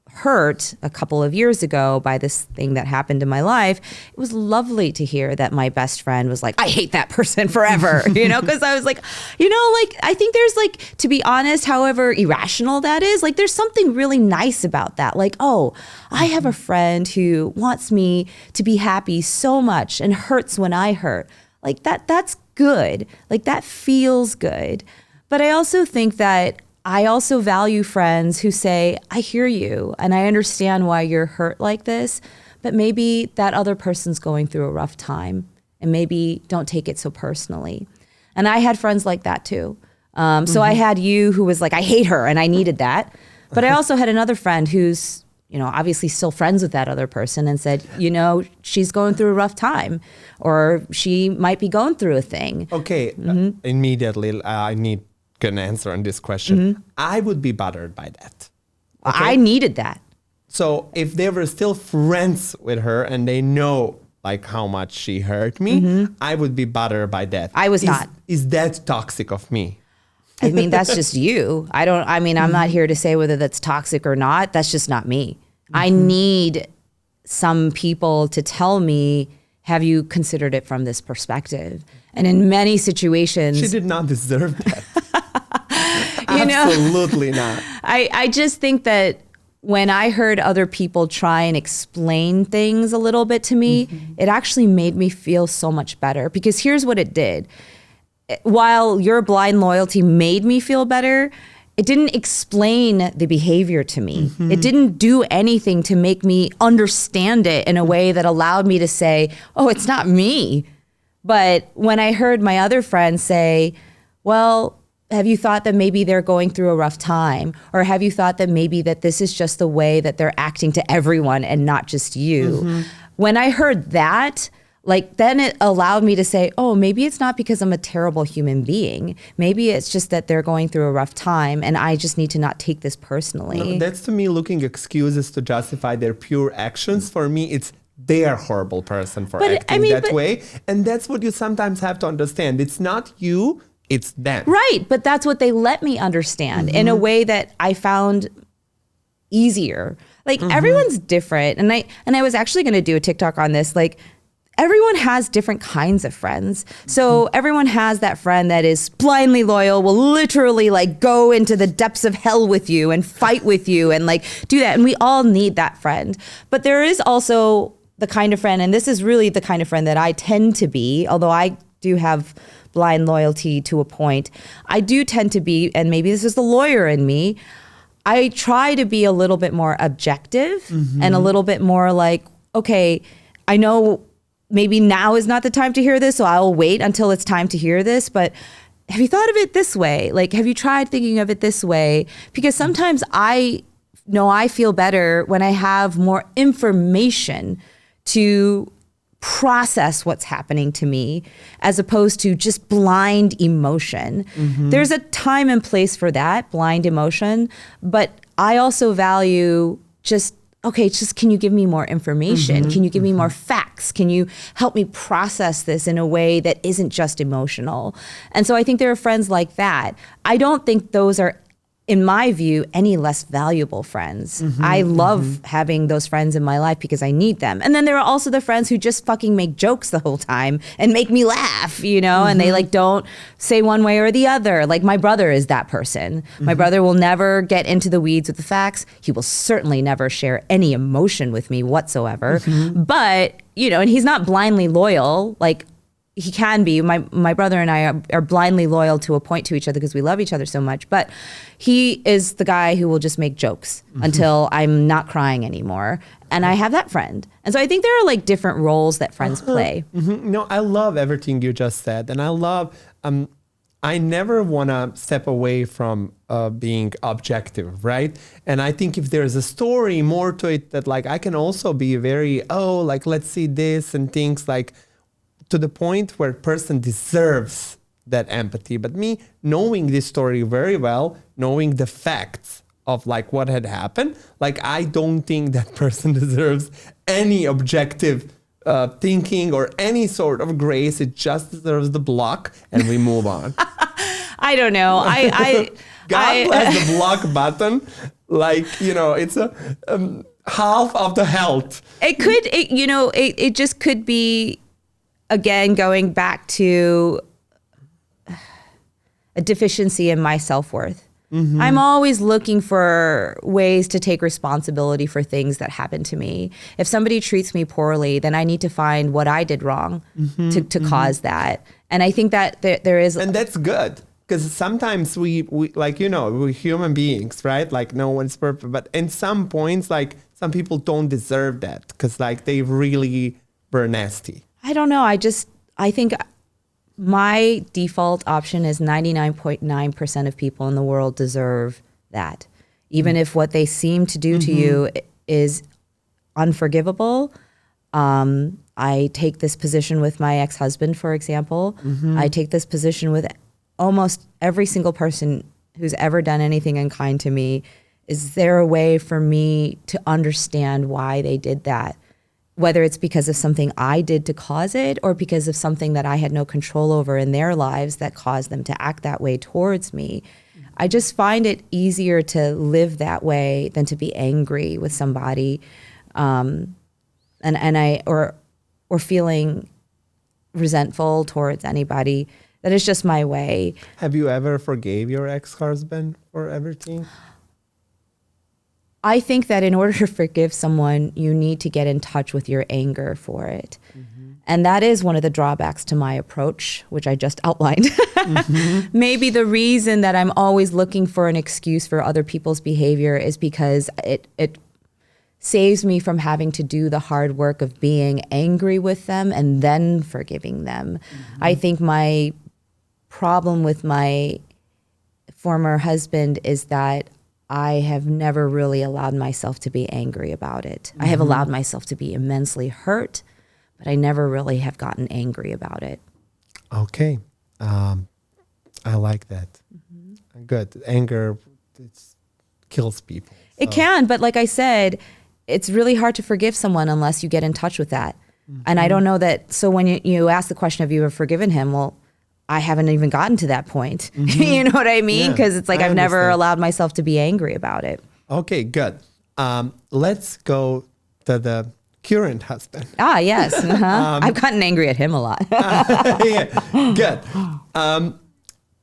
hurt a couple of years ago by this thing that happened in my life, it was lovely to hear that my best friend was like, I hate that person forever, you know, because I was like, you know, like, I think there's like, to be honest, however irrational that is, like, there's something really nice about that. Like, oh, I have a friend who wants me to be happy so much and hurts when I hurt. Like that's good. Like that feels good. But I also think that I also value friends who say, I hear you and I understand why you're hurt like this, but maybe that other person's going through a rough time and maybe don't take it so personally. And I had friends like that too. So I had you who was like, I hate her and I needed that. But I also had another friend who's, you know, obviously still friends with that other person and said, you know, she's going through a rough time or she might be going through a thing. Okay, immediately I need an answer on this question. I would be bothered by that. Okay? I needed that. So if they were still friends with her and they know like how much she hurt me, I would be bothered by that. I was not. Is that toxic of me? I mean, that's just you. I'm not here to say whether that's toxic or not. That's just not me. I need some people to tell me, have you considered it from this perspective? And in many situations, she did not deserve that. You Absolutely not. I just think that when I heard other people try and explain things a little bit to me, it actually made me feel so much better. Because here's what it did. While your blind loyalty made me feel better, it didn't explain the behavior to me. It didn't do anything to make me understand it in a way that allowed me to say, oh, it's not me. But when I heard my other friends say, well, have you thought that maybe they're going through a rough time? Or have you thought that maybe that this is just the way that they're acting to everyone and not just you? When I heard that, like then it allowed me to say, oh, maybe it's not because I'm a terrible human being. Maybe it's just that they're going through a rough time and I just need to not take this personally. No, that's to me looking excuses to justify their pure actions. For me, it's they're a horrible person for acting that way. And that's what you sometimes have to understand. It's not you, it's them. Right. But that's what they let me understand in a way that I found easier. Like everyone's different. And I was actually going to do a TikTok on this. Like everyone has different kinds of friends. So everyone has that friend that is blindly loyal, will literally like go into the depths of hell with you and fight with you and like do that. And we all need that friend. But there is also the kind of friend, and this is really the kind of friend that I tend to be, although I do have blind loyalty to a point. I do tend to be, and maybe this is the lawyer in me, I try to be a little bit more objective and a little bit more like, okay, I know maybe now is not the time to hear this, so I'll wait until it's time to hear this, but have you thought of it this way? Like, have you tried thinking of it this way? Because sometimes I know I feel better when I have more information to process what's happening to me as opposed to just blind emotion. There's a time and place for that, blind emotion, but I also value just, okay, just can you give me more information? Can you give me more facts? Can you help me process this in a way that isn't just emotional? And so I think there are friends like that. I don't think those are, in my view, any less valuable friends. I love having those friends in my life because I need them. And then there are also the friends who just fucking make jokes the whole time and make me laugh, you know, and they like don't say one way or the other. Like my brother is that person. My brother will never get into the weeds with the facts. He will certainly never share any emotion with me whatsoever. But, you know, and he's not blindly loyal. Like he can be. My brother and I are blindly loyal to a point to each other because we love each other so much. But he is the guy who will just make jokes until I'm not crying anymore. And I have that friend. And so I think there are like different roles that friends play. No, I love everything you just said. And I love, I never want to step away from being objective, right? And I think if there's a story more to it that like I can also be very, like let's see this and things like, to the point where a person deserves that empathy. But me knowing this story very well, knowing the facts of like what had happened, like I don't think that person deserves any objective thinking or any sort of grace. It just deserves the block and we move on. I don't know. God bless the block button. Like, you know, it's a half of the health. It just could be, again, going back to a deficiency in my self-worth. I'm always looking for ways to take responsibility for things that happen to me. If somebody treats me poorly, then I need to find what I did wrong to cause that. And I think that there is... And that's good. Because sometimes we like, you know, we're human beings, right? Like no one's perfect. But in some points, like some people don't deserve that because like they really were nasty. I don't know. I think my default option is 99.9% of people in the world deserve that. Even if what they seem to do to you is unforgivable. I take this position with my ex-husband, for example. I take this position with almost every single person who's ever done anything unkind to me. Is there a way for me to understand why they did that? Whether it's because of something I did to cause it or because of something that I had no control over in their lives that caused them to act that way towards me. I just find it easier to live that way than to be angry with somebody, or feeling resentful towards anybody. That is just my way. Have you ever forgave your ex-husband for everything? I think that in order to forgive someone, you need to get in touch with your anger for it. And that is one of the drawbacks to my approach, which I just outlined. Maybe the reason that I'm always looking for an excuse for other people's behavior is because it saves me from having to do the hard work of being angry with them and then forgiving them. I think my problem with my former husband is that I have never really allowed myself to be angry about it. I have allowed myself to be immensely hurt, but I never really have gotten angry about it. Okay. I like that. Good. Anger kills people. It can, but like I said, it's really hard to forgive someone unless you get in touch with that. And I don't know that. So when you ask the question, have you ever forgiven him? Well, I haven't even gotten to that point. You know what I mean? Because it's like I've never allowed myself to be angry about it. Okay, good. Let's go to the current husband. Ah, yes. I've gotten angry at him a lot. Yeah, good.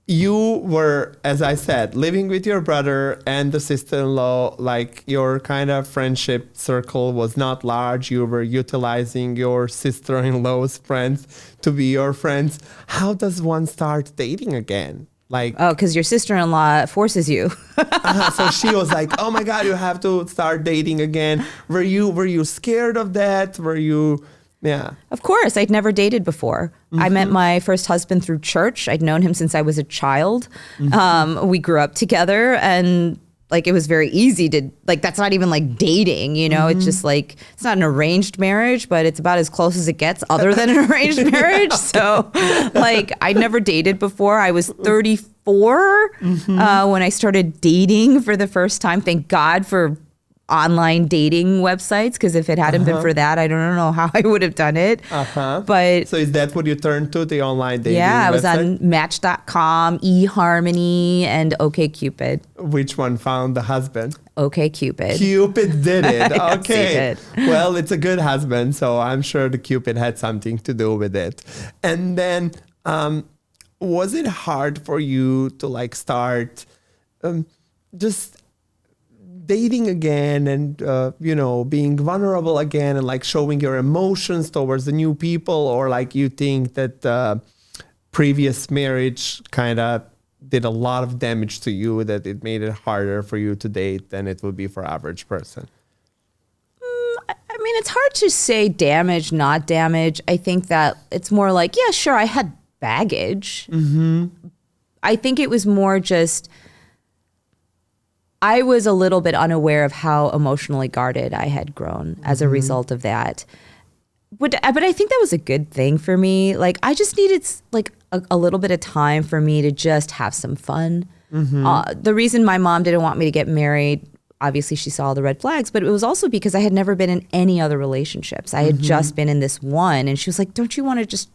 You were, as I said, living with your brother and the sister-in-law, like your kind of friendship circle was not large. You were utilizing your sister-in-law's friends to be your friends. How does one start dating again? Like, oh, because your sister-in-law forces you. So she was like, "Oh my God, you have to start dating again." Were you scared of that? Were you? Yeah. Of course. I'd never dated before. I met my first husband through church. I'd known him since I was a child. We grew up together, and like it was very easy to, like, that's not even like dating, you know? It's just like, it's not an arranged marriage, but it's about as close as it gets other than an arranged marriage. So like I'd never dated before. I was 34 when I started dating for the first time. Thank God for online dating websites, because if it hadn't been for that, I don't know how I would have done it. But so is that what you turned to, the online dating I was website? on Match.com, eHarmony, and OkCupid. Which one found the husband? OkCupid. Cupid did it. Yes, Okay. he did. Well, it's a good husband, so I'm sure the Cupid had something to do with it. And then was it hard for you to like start just dating again and, being vulnerable again and like showing your emotions towards the new people? Or like you think that previous marriage kind of did a lot of damage to you, that it made it harder for you to date than it would be for average person? I mean, it's hard to say damage, not damage. I think that it's more like, yeah, sure, I had baggage. I think it was more just, I was a little bit unaware of how emotionally guarded I had grown as a result of that. But I think that was a good thing for me. Like, I just needed like a little bit of time for me to just have some fun. The reason my mom didn't want me to get married, obviously she saw the red flags, but it was also because I had never been in any other relationships. I had just been in this one. And she was like, don't you want to just,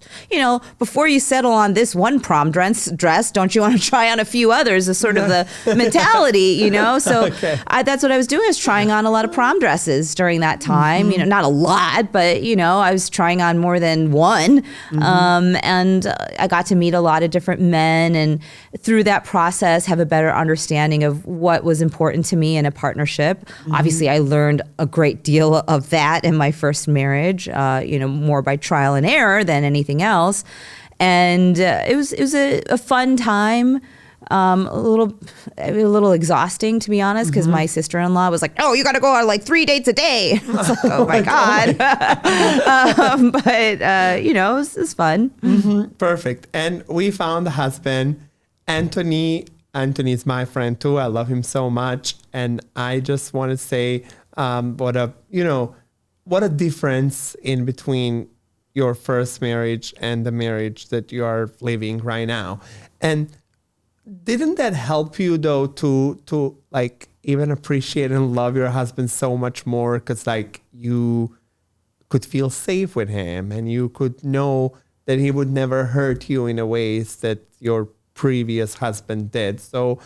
before you settle on this one prom dress, don't you want to try on a few others? Is sort of the mentality, So that's what I was doing, is trying on a lot of prom dresses during that time. Not a lot, but, I was trying on more than one. And I got to meet a lot of different men, and through that process have a better understanding of what was important to me in a partnership. Obviously, I learned a great deal of that in my first marriage, more by trial and error than anything else. And it was a fun time, a little exhausting, to be honest, because my sister-in-law was like, "Oh, you got to go on like 3 dates a day." I was like, "Oh my God!" But it was fun. Perfect. And we found a husband, Anthony. Anthony's my friend too. I love him so much. And I just want to say what a difference in between your first marriage and the marriage that you are living right now. And didn't that help you though to like even appreciate and love your husband so much more? Because like you could feel safe with him, and you could know that he would never hurt you in a ways that your previous husband did. So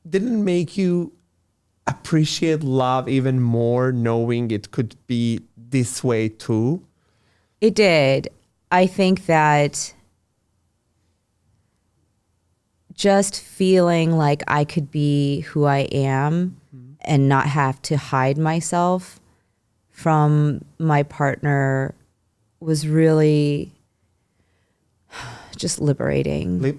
didn't make you appreciate love even more, knowing it could be this way too? It did. I think that just feeling like I could be who I am and not have to hide myself from my partner was really just liberating.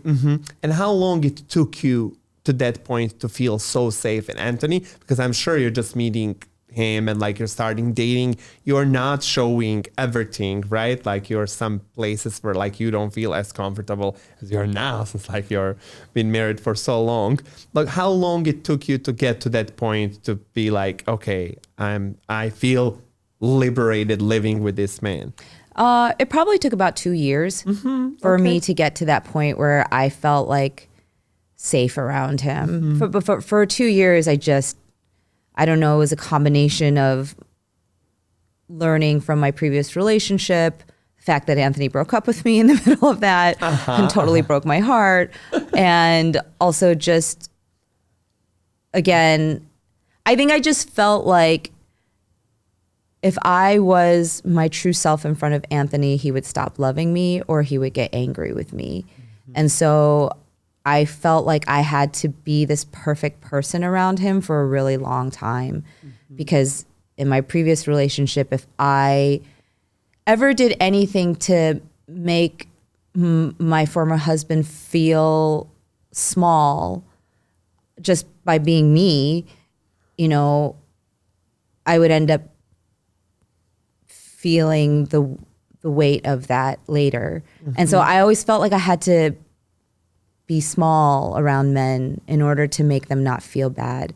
And how long it took you to that point to feel so safe in Anthony? Because I'm sure you're just meeting him and like you're starting dating. You're not showing everything, right? Like you're some places where like you don't feel as comfortable as you're now, since like you're been married for so long. Like how long it took you to get to that point to be like, okay, I feel liberated living with this man? It probably took about 2 years for me to get to that point where I felt like safe around him. For 2 years, I don't know, it was a combination of learning from my previous relationship, the fact that Anthony broke up with me in the middle of that and totally broke my heart. And also just, again, I think I just felt like if I was my true self in front of Anthony, he would stop loving me or he would get angry with me. And so I felt like I had to be this perfect person around him for a really long time. Because in my previous relationship, if I ever did anything to make my former husband feel small just by being me, you know, I would end up feeling the weight of that later. And so I always felt like I had to be small around men in order to make them not feel bad.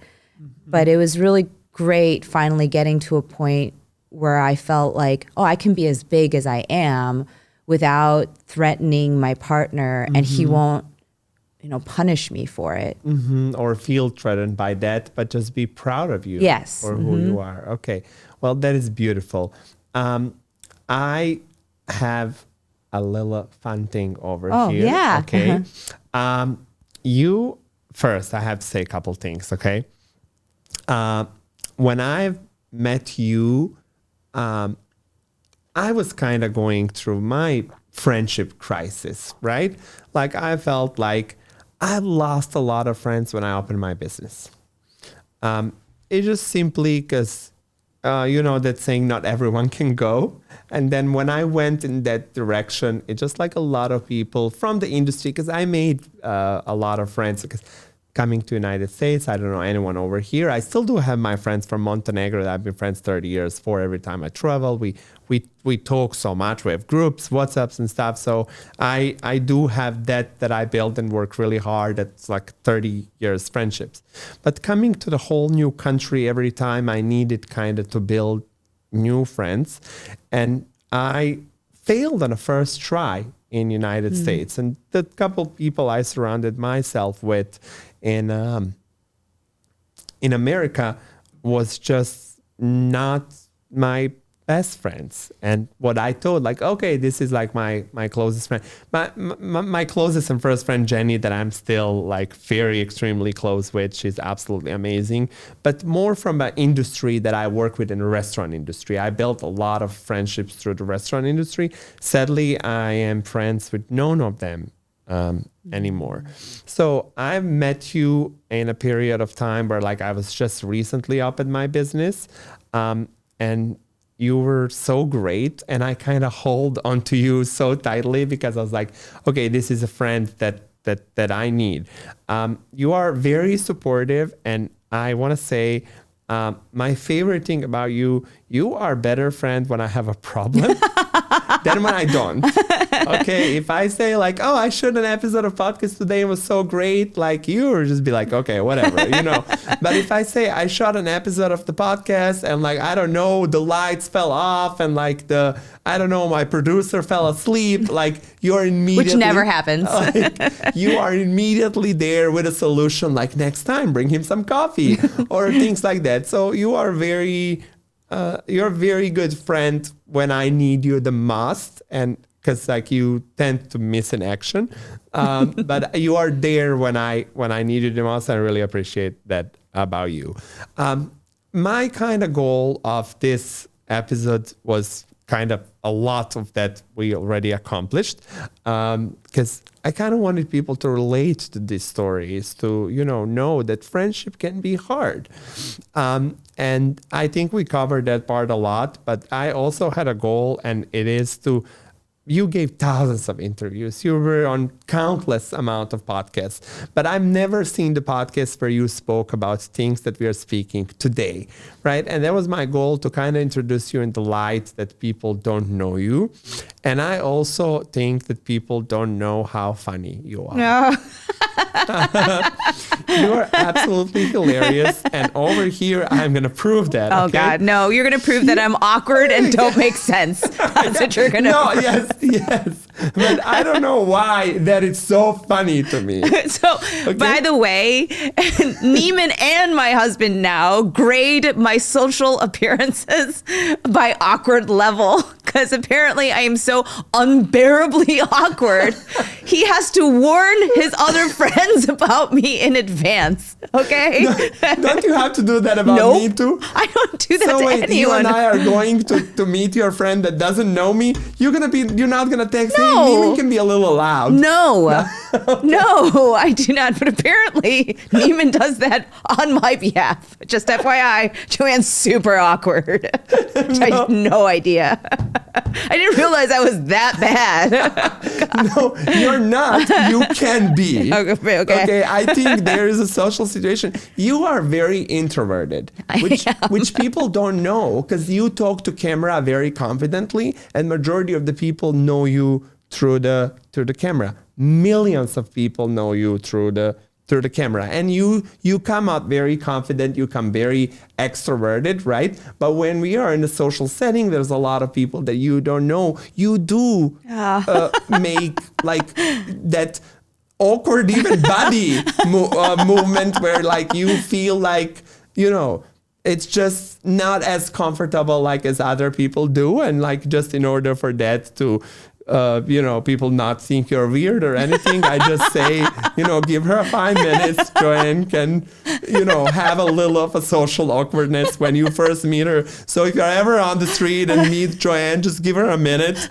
But it was really great finally getting to a point where I felt like, oh, I can be as big as I am without threatening my partner and he won't, you know, punish me for it. Or feel threatened by that, but just be proud of you. Yes. For who you are. Okay. Well, that is beautiful. I have a little fun thing over here. Yeah. Okay. You first, I have to say a couple things. Okay. When I met you, I was kind of going through my friendship crisis, right? Like I felt like I lost a lot of friends when I opened my business. It just simply because you know that saying, not everyone can go. And then when I went in that direction, it just like a lot of people from the industry, because I made a lot of friends. Because coming to United States, I don't know anyone over here. I still do have my friends from Montenegro that I've been friends 30 years for. Every time I travel, we talk so much. We have groups, WhatsApps and stuff. So I do have that I built and work really hard. That's like 30 years friendships. But coming to the whole new country, every time I needed kind of to build new friends. And I failed on the first try in United States. And the couple people I surrounded myself with in America was just not my best friends. And what I thought, like, okay, this is like my closest friend. My closest and first friend, Jenny, that I'm still like very extremely close with. She's absolutely amazing. But more from an industry that I work with in the restaurant industry. I built a lot of friendships through the restaurant industry. Sadly, I am friends with none of them anymore. So I met you in a period of time where like I was just recently up in my business. And you were so great, and I kind of hold onto you so tightly because I was like, okay, this is a friend that I need. You are very supportive, and I want to say my favorite thing about you, you are a better friend when I have a problem than when I don't. Okay, if I say like, oh, I shot an episode of podcast today, it was so great, like you would just be like, okay, whatever, you know. But if I say I shot an episode of the podcast and like, I don't know, the lights fell off and like I don't know, my producer fell asleep, like you're immediately... Which never happens. Like, you are immediately there with a solution, like next time, bring him some coffee or things like that. So you are you're a very good friend when I need you the most, and because like you tend to miss in action, but you are there when I need you the most. I really appreciate that about you. My kind of goal of this episode was kind of a lot of that we already accomplished, because I kind of wanted people to relate to these stories, to, you know that friendship can be hard. And I think we covered that part a lot, but I also had a goal, and it is you gave thousands of interviews. You were on countless amount of podcasts, but I've never seen the podcast where you spoke about things that we are speaking today, right? And that was my goal, to kind of introduce you in the light that people don't know you. And I also think that people don't know how funny you are. No. You are absolutely hilarious. And over here, I'm going to prove that. Oh, okay? God. No, you're going to prove that I'm awkward and don't make sense. That's what you're going to No, yes. But I don't know why that is so funny to me. So, by the way, Neman and my husband now grade my social appearances by awkward level because apparently I am so unbearably awkward. He has to warn his other friends about me in advance. Okay? Don't you have to do that about Nope. me too? I don't do that So to wait, anyone. you and I are going to meet your friend that doesn't know me. You're not gonna text. No. Hey, Neman can be a little loud. No, no, I do not. But apparently, Neman does that on my behalf. Just FYI, Joanne's super awkward. I had no idea. I didn't realize I was that bad. No, you're not. You can be. Okay. Okay, I think there is a social situation. You are very introverted, which people don't know because you talk to camera very confidently, and majority of the people know you through the camera. Millions of people know you through the camera, and you come out very confident. You come very extroverted, right? But when we are in a social setting, there's a lot of people that you don't know. You do make like that awkward even body movement where like you feel like, you know, it's just not as comfortable like as other people do. And like just in order for that to, people not think you're weird or anything, I just say, give her 5 minutes. Joanne can, have a little of a social awkwardness when you first meet her. So if you're ever on the street and meet Joanne, just give her a minute.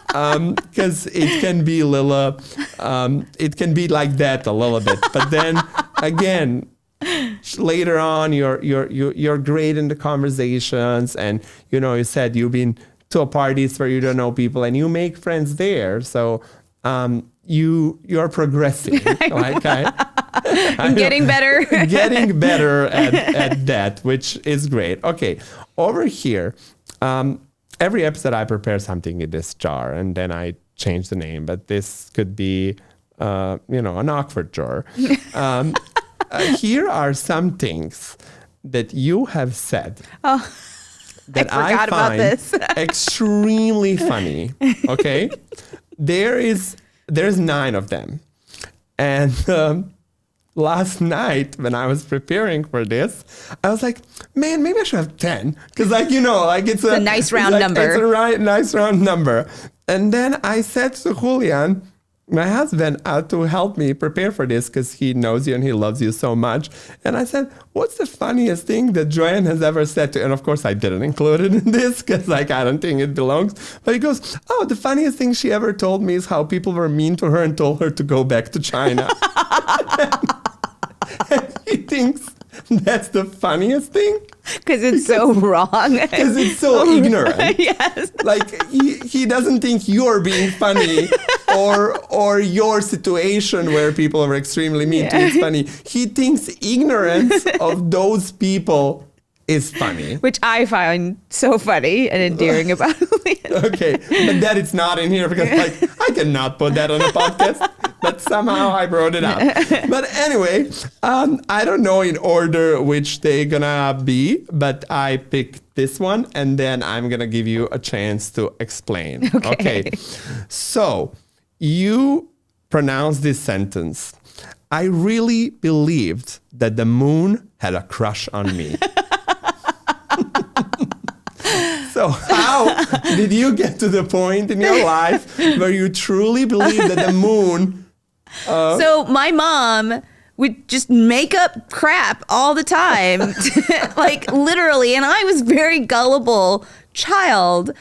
Because it can be it can be like that a little bit. But then again, later on, you're great in the conversations, and you said you've been to parties where you don't know people, and you make friends there. So you're progressing. I'm getting better. Getting better at that, which is great. Okay, over here. Every episode I prepare something in this jar, and then I change the name. But this could be, an awkward jar. Here are some things that you have said that I find extremely funny. Okay, there's 9 of them, and last night when I was preparing for this, I was like, man, maybe I should have 10. Because it's a nice round number. It's a nice round number. And then I said to Julian, my husband, to help me prepare for this because he knows you and he loves you so much. And I said, what's the funniest thing that Joanne has ever said to you? And of course I didn't include it in this because I don't think it belongs. But he goes, oh, the funniest thing she ever told me is how people were mean to her and told her to go back to China. And he thinks that's the funniest thing. Because it's so wrong. Because it's so ignorant. Yes. Like he doesn't think you're being funny or your situation where people are extremely mean to you is funny. He thinks ignorance of those people is funny. Which I find so funny and endearing about it. Okay, but that it's not in here because I cannot put that on a podcast. But somehow I brought it up. But anyway, I don't know in order which they're gonna be, but I picked this one, and then I'm gonna give you a chance to explain. Okay. So you pronounce this sentence. I really believed that the moon had a crush on me. So how did you get to the point in your life where you truly believe that the moon... So my mom would just make up crap all the time, like literally. And I was very gullible child.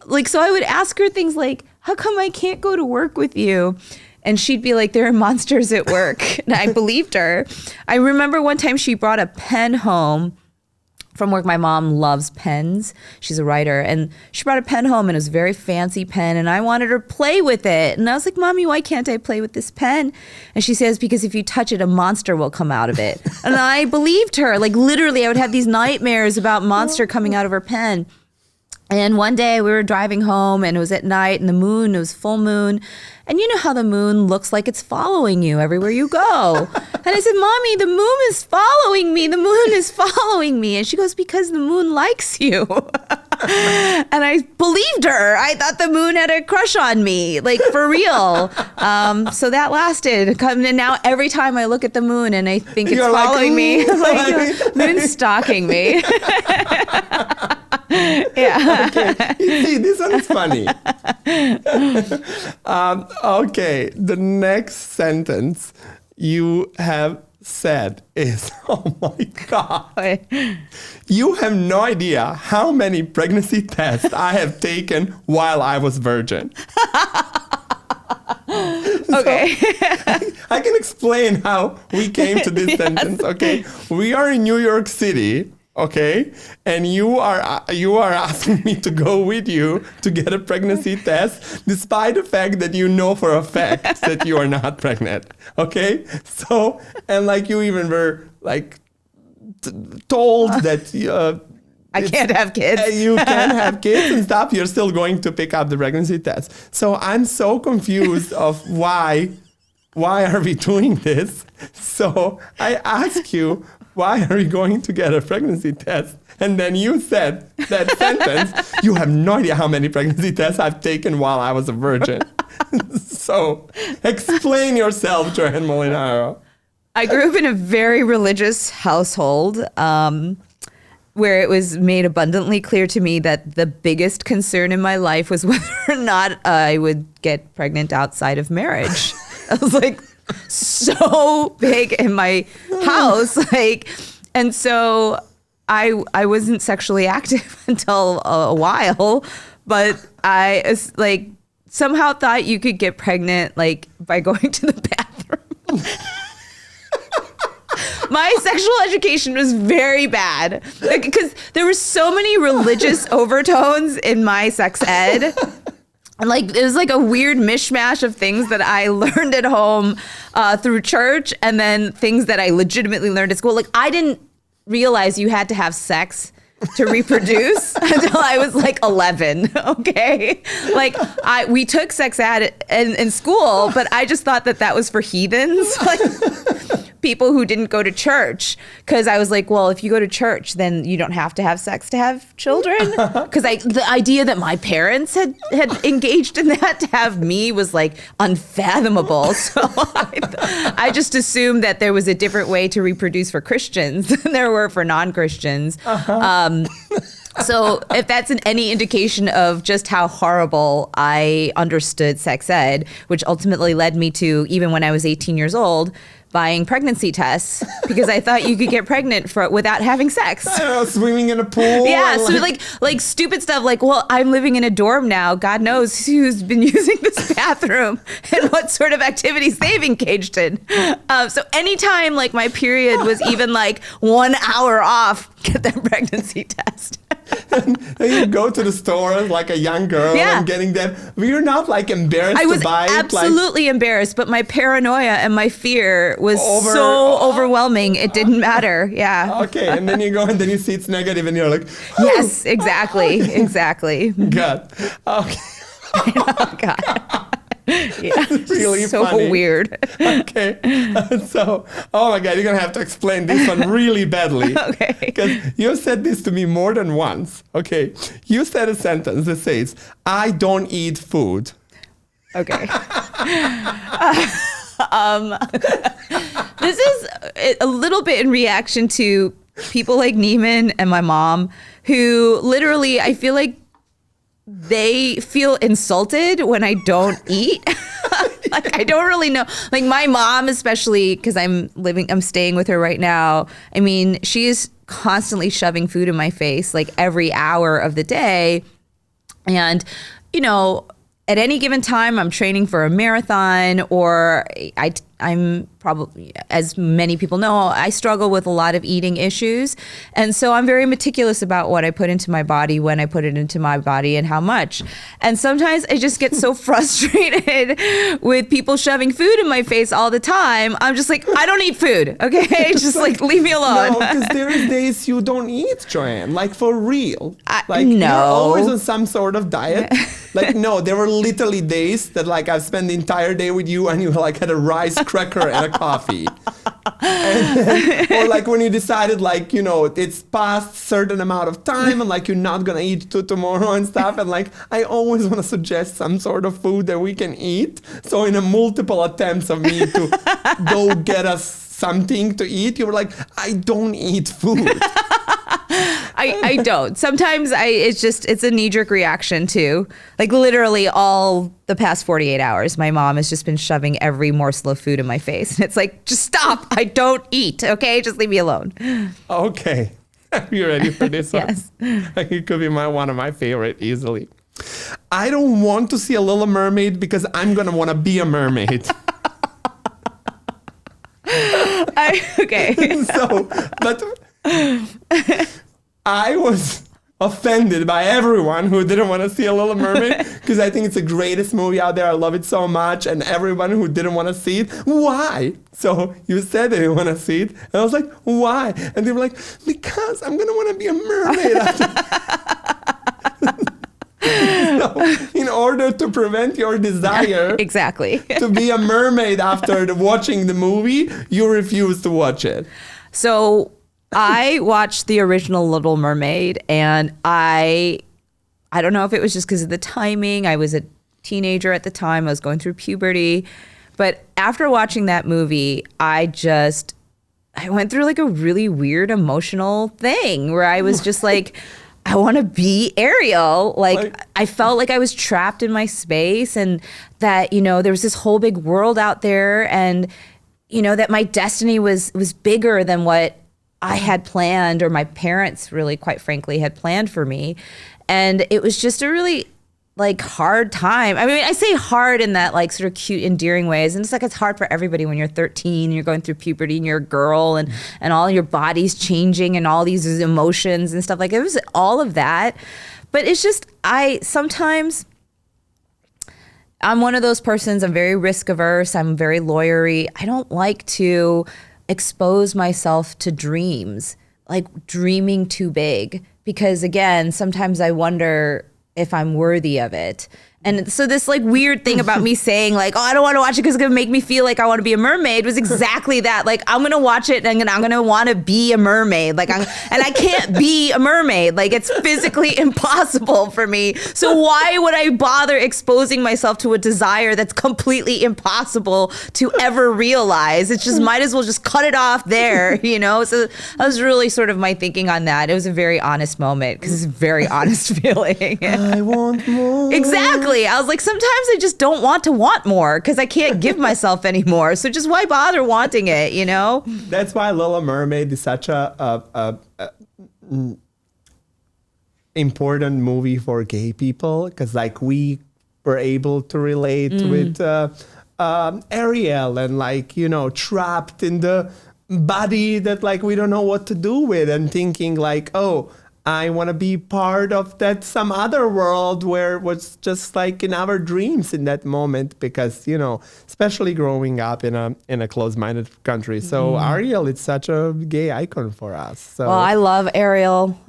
Like, so I would ask her things like, how come I can't go to work with you? And she'd be like, there are monsters at work. And I believed her. I remember one time she brought a pen home from work. My mom loves pens. She's a writer. And she brought a pen home, and it was a very fancy pen. And I wanted her to play with it. And I was like, Mommy, why can't I play with this pen? And she says, because if you touch it, a monster will come out of it. And I believed her. Like literally, I would have these nightmares about monster coming out of her pen. And one day we were driving home and it was at night and it was full moon. And you know how the moon looks like it's following you everywhere you go. And I said, Mommy, the moon is following me. The moon is following me. And she goes, because the moon likes you. And I believed her. I thought the moon had a crush on me, like for real. So that lasted. And now every time I look at the moon and I think it's following me, I'm like, moon's stalking me. Yeah. Okay. You see, this one is funny. Okay. The next sentence you have said is, oh my God. You have no idea how many pregnancy tests I have taken while I was virgin. Okay. I can explain how we came to this sentence. Okay. We are in New York City. Okay, and you are asking me to go with you to get a pregnancy test, despite the fact that you know for a fact that you are not pregnant. Okay, so and like you even were like told that I can't have kids. You can't have kids and stuff. You're still going to pick up the pregnancy test. So I'm so confused of why are we doing this? So I ask you, why are you going to get a pregnancy test? And then you said that sentence, you have no idea how many pregnancy tests I've taken while I was a virgin. So explain yourself, Joanne Molinaro. I grew up in a very religious household where it was made abundantly clear to me that the biggest concern in my life was whether or not I would get pregnant outside of marriage. I was like, so big in my house, and so I wasn't sexually active until a while, but I somehow thought you could get pregnant by going to the bathroom. My sexual education was very bad because there were so many religious overtones in my sex ed. It was like a weird mishmash of things that I learned at home through church and then things that I legitimately learned at school. I didn't realize you had to have sex to reproduce until I was 11. Okay. We took sex ed in school, but I just thought that was for heathens. People who didn't go to church, because I was like, well, if you go to church, then you don't have to have sex to have children. Because the idea that my parents had engaged in that to have me was unfathomable. So I just assumed that there was a different way to reproduce for Christians than there were for non-Christians. So if that's any indication of just how horrible I understood sex ed, which ultimately led me to, even when I was 18 years old, buying pregnancy tests because I thought you could get pregnant without having sex. I don't know, swimming in a pool. Yeah, so stupid stuff well, I'm living in a dorm now. God knows who's been using this bathroom and what sort of activities they've engaged in. So anytime my period was even 1 hour off, get that pregnancy test. And you go to the store like a young girl and getting them. You're not embarrassed to buy it? I was absolutely embarrassed, but my paranoia and my fear was so overwhelming. It didn't matter. Yeah. Okay, and then you go and then you see it's negative and you're like, oh. Yes, exactly. God. Okay. Oh, God. Yeah, it's really so funny. Weird. Okay, so oh my God, you're gonna have to explain this one really badly. Okay, because you said this to me more than once. Okay, you said a sentence that says, "I don't eat food." Okay. This is a little bit in reaction to people like Neman and my mom, who literally, I feel like they feel insulted when I don't eat. I don't really know. My mom, especially because I'm staying with her right now. I mean, she is constantly shoving food in my face every hour of the day. And, at any given time, I'm training for a marathon or I'm probably, as many people know, I struggle with a lot of eating issues. And so I'm very meticulous about what I put into my body, when I put it into my body, and how much. And sometimes I just get so frustrated with people shoving food in my face all the time. I'm just like, I don't eat food, okay? Just like, leave me alone. No, because there's days you don't eat, Joanne. Like, for real. Like, no. you're always on some sort of diet. Like, no, there were literally days that, like, I've spent the entire day with you and you, like, had a rice cracker and a coffee. Or, like, when you decided, like, you know, it's past certain amount of time and, like, you're not going to eat till tomorrow and stuff. And, like, I always want to suggest some sort of food that we can eat. So in a multiple attempts of me to go get us something to eat, you were like, I don't eat food. I don't. Sometimes it's a knee-jerk reaction too. Like literally all the past 48 hours, my mom has just been shoving every morsel of food in my face. And it's like, just stop. I don't eat. Okay. Just leave me alone. Okay. Are you ready for this one? Yes. It could be one of my favorite easily. I don't want to see a Little Mermaid because I'm going to want to be a mermaid. Okay. But I was offended by everyone who didn't want to see A Little Mermaid because I think it's the greatest movie out there. I love it so much. And everyone who didn't want to see it, why? So you said they didn't want to see it. And I was like, why? And they were like, because I'm going to want to be a mermaid after. So, in order to prevent your desire exactly to be a mermaid after watching the movie, you refuse to watch it. So I watched the original Little Mermaid, and I don't know if it was just because of the timing. I was a teenager at the time. I was going through puberty. But after watching that movie, I went through like a really weird emotional thing where I was just like, I want to be Ariel. Like, I felt like I was trapped in my space, and that, you know, there was this whole big world out there, and, you know, that my destiny was bigger than what I had planned, or my parents really, quite frankly, had planned for me. And it was just a really like hard time. I mean, I say hard in that like sort of cute, endearing ways. And it's like, it's hard for everybody when you're 13 and you're going through puberty and you're a girl, and all your body's changing and all these emotions and stuff. Like, it was all of that. But it's just, I'm one of those persons, I'm very risk averse. I'm very lawyery. I don't like to expose myself to dreams, like dreaming too big, because again, sometimes I wonder if I'm worthy of it. And so this like weird thing about me saying like, oh, I don't want to watch it because it's going to make me feel like I want to be a mermaid was exactly that. Like, I'm going to watch it and I'm going to want to be a mermaid. Like, and I can't be a mermaid. Like, it's physically impossible for me. So why would I bother exposing myself to a desire that's completely impossible to ever realize? It's just, might as well just cut it off there, you know? So that was really sort of my thinking on that. It was a very honest moment because it's a very honest feeling. I want more. Exactly. I was like, sometimes I just don't want to want more because I can't give myself any more. So just why bother wanting it, you know? That's why Little Mermaid is such a important movie for gay people, because like we were able to relate with Ariel, and like, you know, trapped in the body that like we don't know what to do with, and thinking like, oh, I want to be part of that some other world where it was just like in our dreams in that moment, because, you know, especially growing up in a closed-minded country. So Ariel is such a gay icon for us. So. Well, I love Ariel.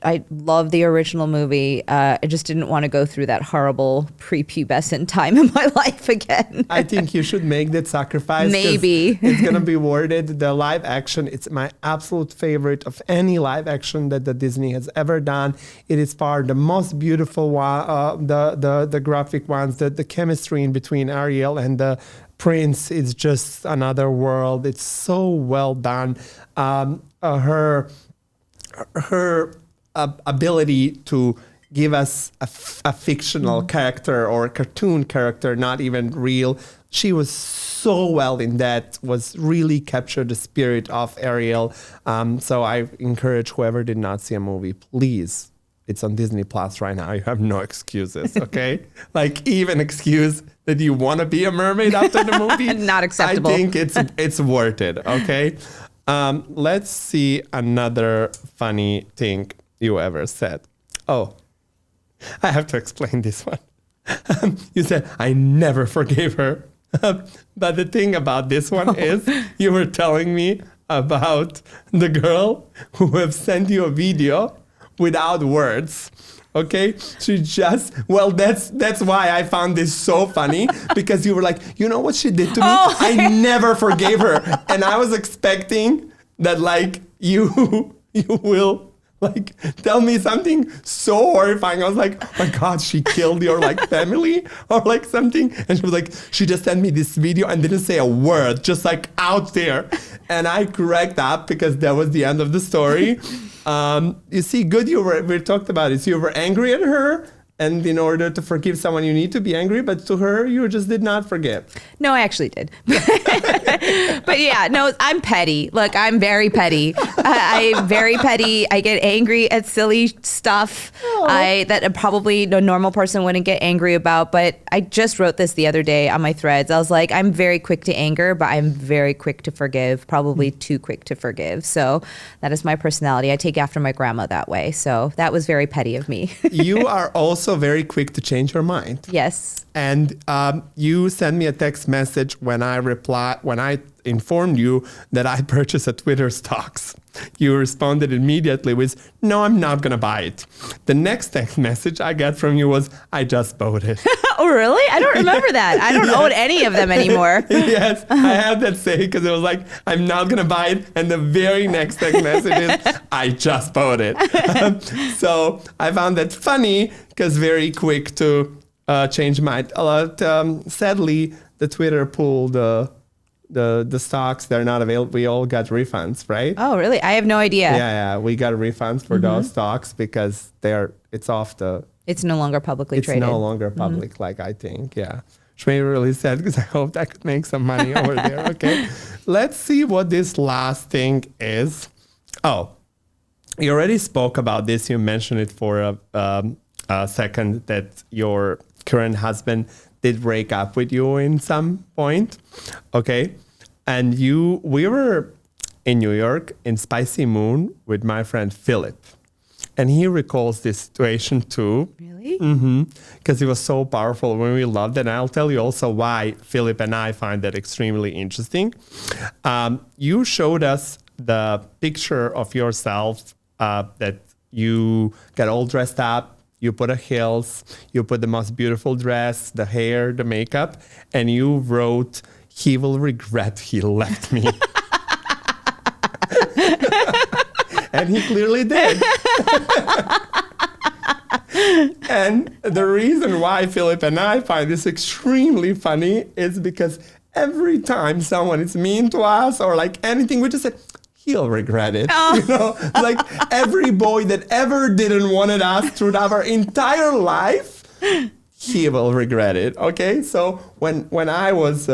I love the original movie. I just didn't want to go through that horrible prepubescent time in my life again. I think you should make that sacrifice. Maybe. It's going to be worth it. The live action, it's my absolute favorite of any live action that the Disney has ever done. It is far the most beautiful one, the graphic ones, the chemistry in between Ariel and the Prince is just another world. It's so well done. Her ability to give us a fictional character or a cartoon character, not even real. She was so well in that, was really captured the spirit of Ariel. So I encourage whoever did not see a movie, please It's on Disney Plus right now. You have no excuses, okay? Like even excuse that you want to be a mermaid after the movie. Not acceptable. I think it's worth it, okay? Let's see another funny thing you ever said. Oh, I have to explain this one. You said, I never forgave her. But the thing about this one is you were telling me about the girl who have sent you a video without words. Okay, she just, well, that's why I found this so funny, because you were like, you know what she did to me? I never forgave her. And I was expecting that like you will like tell me something so horrifying. I was like, oh my God, she killed your like family or like something. And she was like, she just sent me this video and didn't say a word, just like out there. And I cracked up because that was the end of the story. You see, good, we talked about it. So you were angry at her. And in order to forgive someone, you need to be angry. But to her, you just did not forgive. No, I actually did. But yeah, no, I'm petty. Look, I'm very petty. I'm very petty. I get angry at silly stuff that probably no normal person wouldn't get angry about. But I just wrote this the other day on my threads. I was like, I'm very quick to anger, but I'm very quick to forgive, probably too quick to forgive. So that is my personality. I take after my grandma that way. So that was very petty of me. You are also very quick to change your mind. Yes. And you sent me a text message when I informed you that I purchased a Twitter stocks. You responded immediately with, no, I'm not going to buy it. The next text message I got from you was, I just bought it. Oh, really? I don't remember that. I don't own any of them anymore. Yes, I had that say because it was like, I'm not going to buy it. And the very next text message is, I just bought it. So I found that funny because very quick to change mind. Sadly, the Twitter pool, the stocks, they're not available. We all got refunds, right? Oh, really? I have no idea. Yeah. We got refunds for those stocks because it's no longer publicly traded. It's no longer public, like I think, yeah. Which made me really sad because I hoped I could make some money over there, okay? Let's see what this last thing is. Oh, you already spoke about this. You mentioned it for a second that your current husband did break up with you in some point, okay? And we were in New York in Spicy Moon with my friend Philip. And he recalls this situation too. Really? Because it was so powerful when we loved it. And I'll tell you also why Philip and I find that extremely interesting. You showed us the picture of yourself that you got all dressed up. You put a heels, you put the most beautiful dress, the hair, the makeup, and you wrote, he will regret he left me. And he clearly did. And the reason why Philip and I find this extremely funny is because every time someone is mean to us or like anything, we just say, he'll regret it. Oh. You know, like every boy that ever didn't want us through our entire life, he will regret it. Okay, so when I was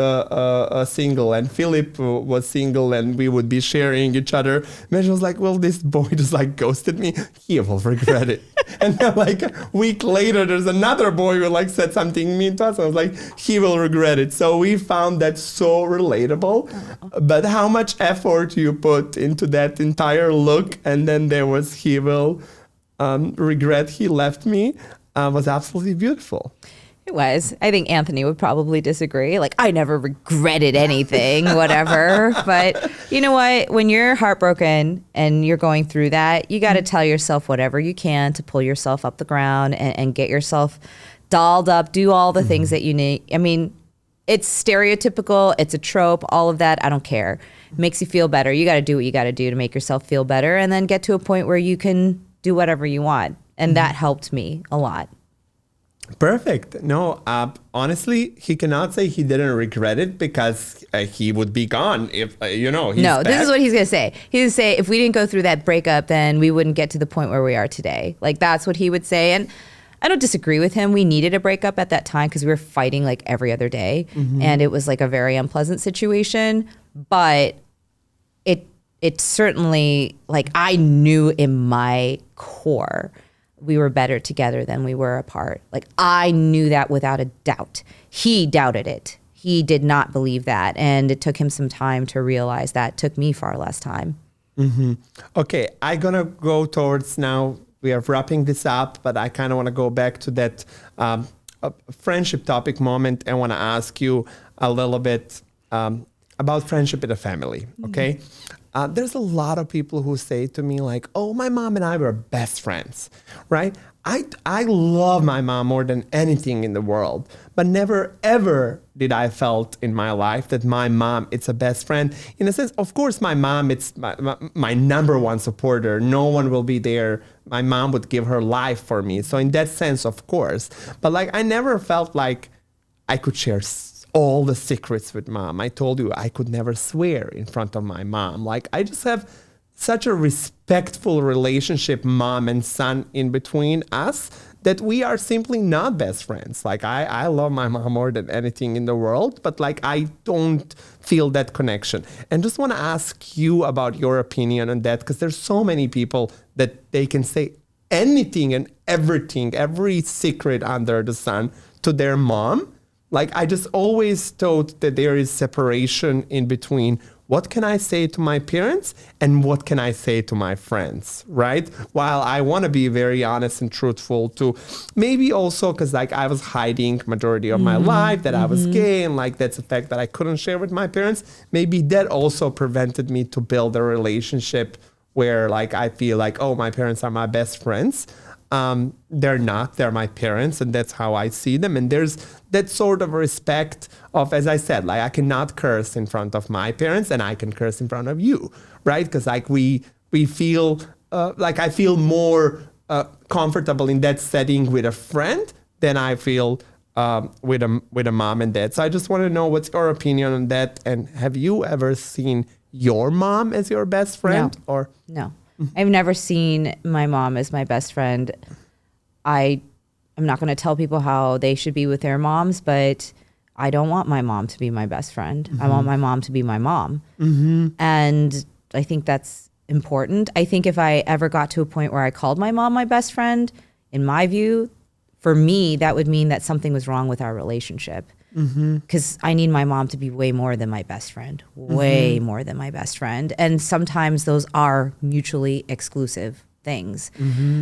single and Philip was single and we would be sharing each other, Nemanja was like, well, this boy just like ghosted me. He will regret it. And then like a week later, there's another boy who like said something mean to us. I was like, he will regret it. So we found that so relatable. But how much effort you put into that entire look, and then there was he will regret he left me. Was absolutely beautiful. It was. I think Anthony would probably disagree. Like, I never regretted anything, whatever. But you know what? When you're heartbroken and you're going through that, you got to tell yourself whatever you can to pull yourself up the ground and get yourself dolled up, do all the things that you need. I mean, it's stereotypical. It's a trope. All of that. I don't care. It makes you feel better. You got to do what you got to do to make yourself feel better and then get to a point where you can do whatever you want. And that helped me a lot. Perfect. No, honestly, he cannot say he didn't regret it because he would be gone if, he's No, back. This is what he's going to say. He's going to say, if we didn't go through that breakup, then we wouldn't get to the point where we are today. Like, that's what he would say. And I don't disagree with him. We needed a breakup at that time because we were fighting like every other day. And it was like a very unpleasant situation. But it certainly, like, I knew in my core, we were better together than we were apart. Like, I knew that without a doubt. He doubted it. He did not believe that. And it took him some time to realize that. It took me far less time. Okay, I'm going to go towards now, we are wrapping this up, but I kind of want to go back to that friendship topic moment. I want to ask you a little bit about friendship in a family, okay? There's a lot of people who say to me like, oh, my mom and I were best friends, right? I love my mom more than anything in the world, but never ever did I felt in my life that my mom is a best friend. In a sense, of course, my mom, it's my number one supporter. No one will be there. My mom would give her life for me. So in that sense, of course, but like I never felt like I could share all the secrets with mom. I told you I could never swear in front of my mom. Like I just have such a respectful relationship, mom and son, in between us, that we are simply not best friends. Like I love my mom more than anything in the world, but like I don't feel that connection. And just want to ask you about your opinion on that, because there's so many people that they can say anything and everything, every secret under the sun to their mom. Like I just always thought that there is separation in between what can I say to my parents and what can I say to my friends, right? While I want to be very honest and truthful to maybe also because like I was hiding majority of my life that I was gay, and like that's a fact that I couldn't share with my parents. Maybe that also prevented me to build a relationship where like I feel like, oh, my parents are my best friends. They're not, they're my parents, and that's how I see them. And there's that sort of respect of, as I said, like I cannot curse in front of my parents and I can curse in front of you, right? Because like we feel, like I feel more comfortable in that setting with a friend than I feel with a mom and dad. So I just want to know what's your opinion on that. And have you ever seen your mom as your best friend? No. Or No. I've never seen my mom as my best friend. I'm not going to tell people how they should be with their moms, but I don't want my mom to be my best friend. I want my mom to be my mom. And I think that's important. I think if I ever got to a point where I called my mom my best friend, in my view, for me, that would mean that something was wrong with our relationship. Because I need my mom to be way more than my best friend, way more than my best friend. And sometimes those are mutually exclusive things.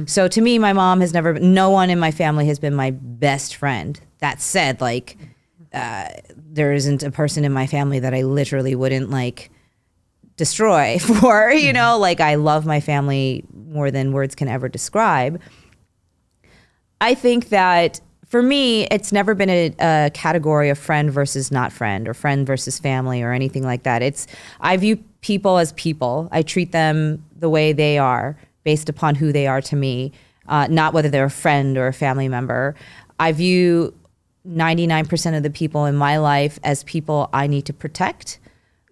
So to me, my mom has never been, no one in my family has been my best friend. That said, like, there isn't a person in my family that I literally wouldn't like destroy for, you know, like I love my family more than words can ever describe. I think that for me, it's never been a category of friend versus not friend or friend versus family or anything like that. I view people as people. I treat them the way they are based upon who they are to me, not whether they're a friend or a family member. I view 99% of the people in my life as people I need to protect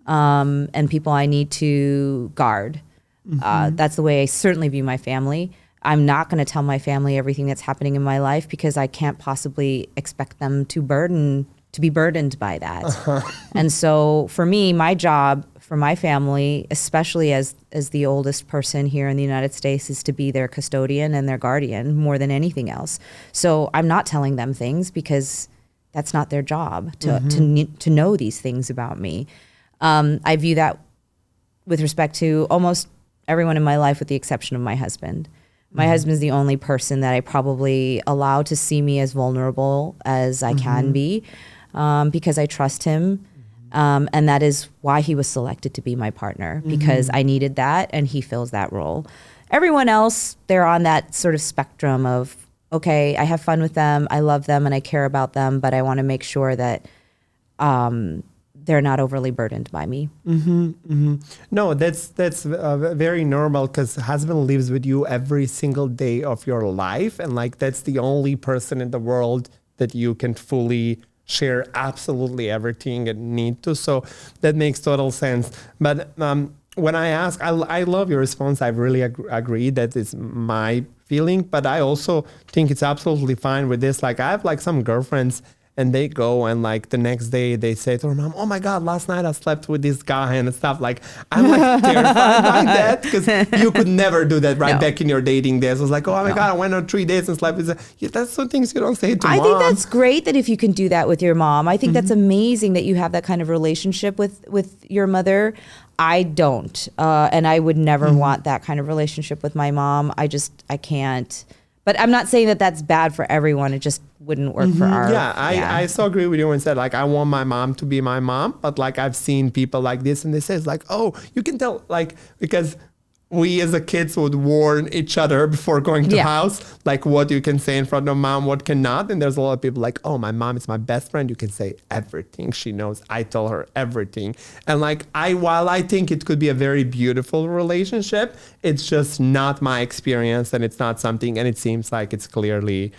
and people I need to guard. That's the way I certainly view my family. I'm not going to tell my family everything that's happening in my life because I can't possibly expect them to be burdened by that. And so for me, my job for my family, especially as the oldest person here in the United States, is to be their custodian and their guardian more than anything else. So I'm not telling them things because that's not their job to know these things about me. I view that with respect to almost everyone in my life with the exception of my husband. My husband's the only person that I probably allow to see me as vulnerable as I can be because I trust him. And that is why he was selected to be my partner, because I needed that and he fills that role. Everyone else, they're on that sort of spectrum of, okay, I have fun with them, I love them and I care about them, but I want to make sure that they're not overly burdened by me. No, that's very normal because husband lives with you every single day of your life. And like, that's the only person in the world that you can fully share absolutely everything and need to. So that makes total sense. But when I ask, I love your response. I really agree that it's my feeling, but I also think it's absolutely fine with this. Like I have like some girlfriends and they go and like the next day they say to her mom, oh my God, last night I slept with this guy and stuff. Like I'm like terrified by that, because you could never do that back in your dating days. I was like, oh my God, I went on 3 days and slept with that's some things you don't say to mom. I think that's great that if you can do that with your mom. I think that's amazing that you have that kind of relationship with your mother. I don't, and I would never want that kind of relationship with my mom. I can't. But I'm not saying that that's bad for everyone. It just wouldn't work for our. I so agree with you and said like I want my mom to be my mom, but like I've seen people like this and they say it's like, oh, you can tell, like, because we as a kids would warn each other before going to house, like what you can say in front of mom, what cannot. And there's a lot of people like, oh, my mom is my best friend. You can say everything. She knows. I tell her everything. And like while I think it could be a very beautiful relationship, it's just not my experience, and it's not something, and it seems like it's clearly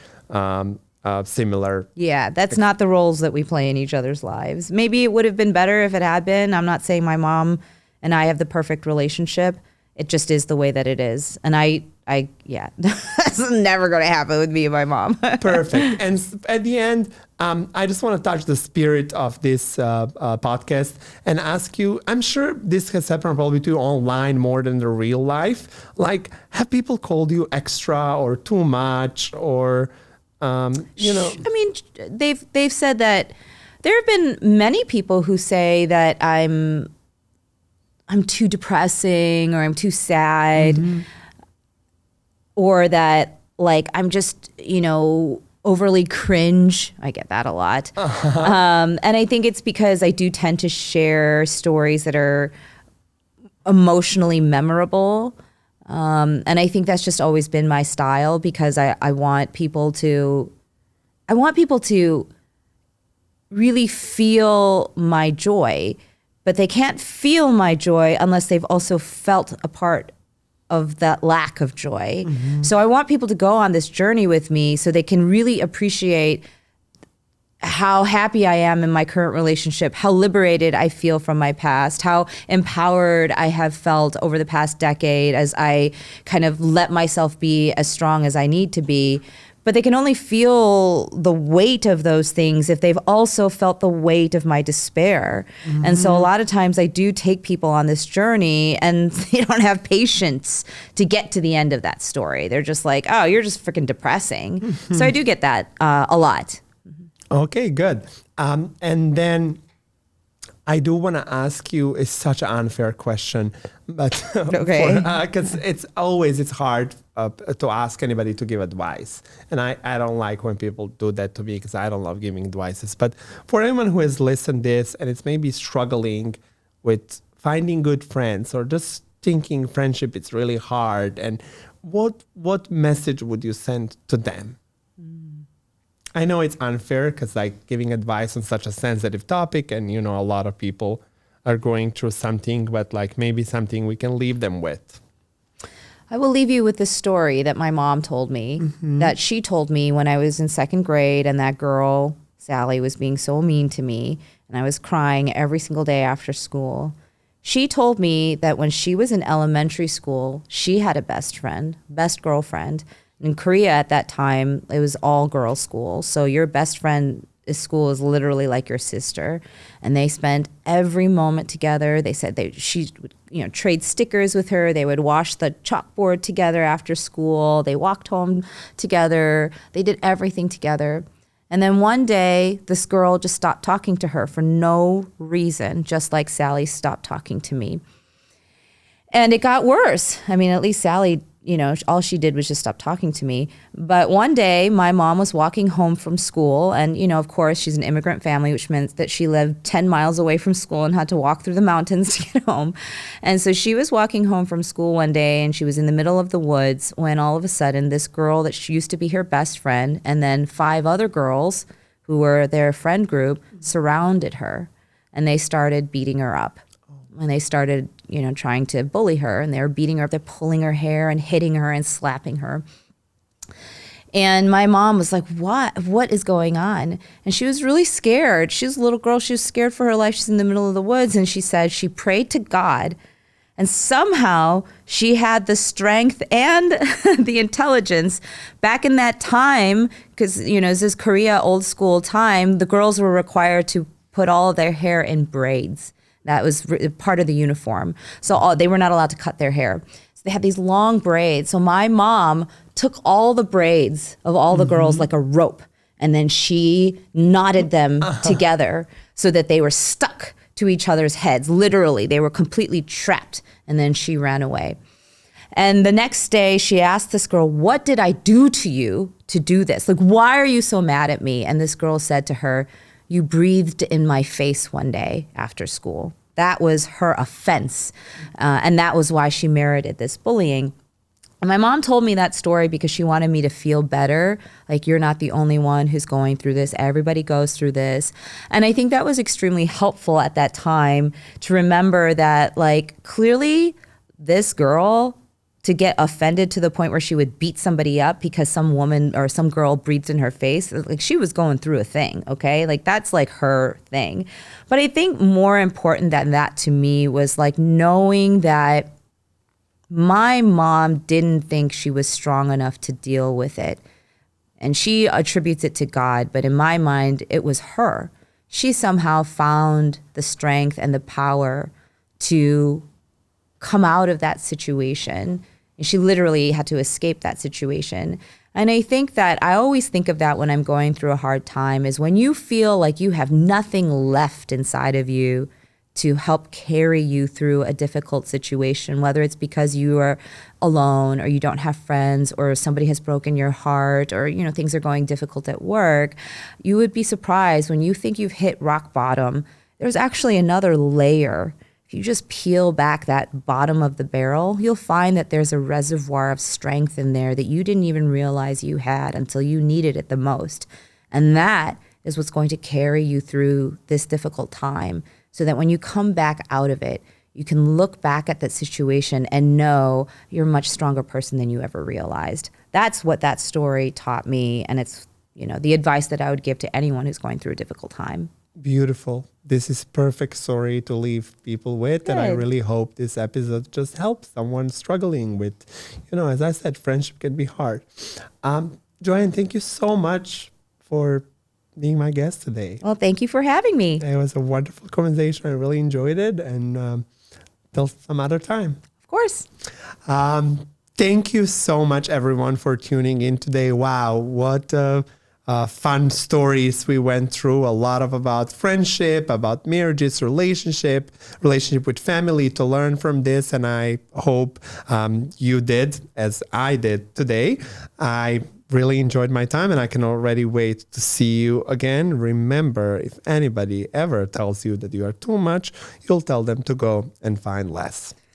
similar. Yeah, that's not the roles that we play in each other's lives. Maybe it would have been better if it had been. I'm not saying my mom and I have the perfect relationship. It just is the way that it is. And that's never going to happen with me and my mom. Perfect. And at the end, I just want to touch the spirit of this podcast and ask you, I'm sure this has happened probably to you online more than the real life. Like, have people called you extra or too much, or, I mean, they've said that there have been many people who say that I'm too depressing, or I'm too sad, or that like I'm just, overly cringe. I get that a lot. And I think it's because I do tend to share stories that are emotionally memorable. And I think that's just always been my style, because I want people to really feel my joy. But they can't feel my joy unless they've also felt a part of that lack of joy. So I want people to go on this journey with me so they can really appreciate how happy I am in my current relationship, how liberated I feel from my past, how empowered I have felt over the past decade as I kind of let myself be as strong as I need to be. But they can only feel the weight of those things if they've also felt the weight of my despair. And so a lot of times I do take people on this journey and they don't have patience to get to the end of that story. They're just like, oh, you're just freaking depressing. So I do get that a lot. Okay, good. And then I do want to ask you, it's such an unfair question, but because it's hard to ask anybody to give advice. And I don't like when people do that to me, because I don't love giving advices. But for anyone who has listened to this and it's maybe struggling with finding good friends, or just thinking friendship is really hard, and what message would you send to them? I know it's unfair, because like giving advice on such a sensitive topic, and a lot of people are going through something, but like maybe something we can leave them with. I will leave you with this story that my mom told me, that she told me when I was in second grade, and that girl, Sally, was being so mean to me, and I was crying every single day after school. She told me that when she was in elementary school, she had a best girlfriend. In Korea at that time, it was all girls school. So your best friend school is literally like your sister. And they spent every moment together. They said she would trade stickers with her. They would wash the chalkboard together after school. They walked home together. They did everything together. And then one day, this girl just stopped talking to her for no reason, just like Sally stopped talking to me. And it got worse. I mean, at least Sally, all she did was just stop talking to me. But one day, my mom was walking home from school. And, of course, she's an immigrant family, which meant that she lived 10 miles away from school and had to walk through the mountains to get home. And so she was walking home from school one day, and she was in the middle of the woods when all of a sudden this girl that she used to be her best friend, and then 5 other girls who were their friend group, surrounded her. And they started beating her up. And they started, trying to bully her, and they were beating her up. They're pulling her hair and hitting her and slapping her. And my mom was like, what is going on? And she was really scared. She was a little girl. She was scared for her life. She's in the middle of the woods. And she said she prayed to God And somehow she had the strength and the intelligence back in that time, because, this is Korea old school time, the girls were required to put all of their hair in braids. That was part of the uniform. So they were not allowed to cut their hair. So they had these long braids. So my mom took all the braids of all the girls like a rope, and then she knotted them together so that they were stuck to each other's heads. Literally, they were completely trapped. And then she ran away. And the next day she asked this girl, what did I do to you to do this? Like, why are you so mad at me? And this girl said to her, you breathed in my face one day after school. That was her offense. And that was why she merited this bullying. And my mom told me that story because she wanted me to feel better. Like, you're not the only one who's going through this. Everybody goes through this. And I think that was extremely helpful at that time to remember that, like, clearly this girl, to get offended to the point where she would beat somebody up because some woman or some girl breathed in her face, like, she was going through a thing, okay? Like, that's like her thing. But I think more important than that to me was like knowing that my mom didn't think she was strong enough to deal with it. And she attributes it to God, but in my mind, it was her. She somehow found the strength and the power to come out of that situation. And she literally had to escape that situation. And I think that I always think of that when I'm going through a hard time, is when you feel like you have nothing left inside of you to help carry you through a difficult situation, whether it's because you are alone or you don't have friends or somebody has broken your heart or, things are going difficult at work. You would be surprised when you think you've hit rock bottom, there's actually another layer. If you just peel back that bottom of the barrel, you'll find that there's a reservoir of strength in there that you didn't even realize you had until you needed it the most. And that is what's going to carry you through this difficult time, so that when you come back out of it, you can look back at that situation and know you're a much stronger person than you ever realized. That's what that story taught me. And it's, the advice that I would give to anyone who's going through a difficult time. Beautiful. This is perfect story to leave people with. Good. And I really hope this episode just helps someone struggling with, as I said, friendship can be hard. Joanne, thank you so much for being my guest today. Well, thank you for having me. It was a wonderful conversation. I really enjoyed it. And till some other time. Of course. Thank you so much, everyone, for tuning in today. Wow, what fun stories we went through. A lot about friendship, about marriages, relationship with family, to learn from this. And I hope you did as I did today. I really enjoyed my time, and I can already wait to see you again. Remember, if anybody ever tells you that you are too much, you'll tell them to go and find less.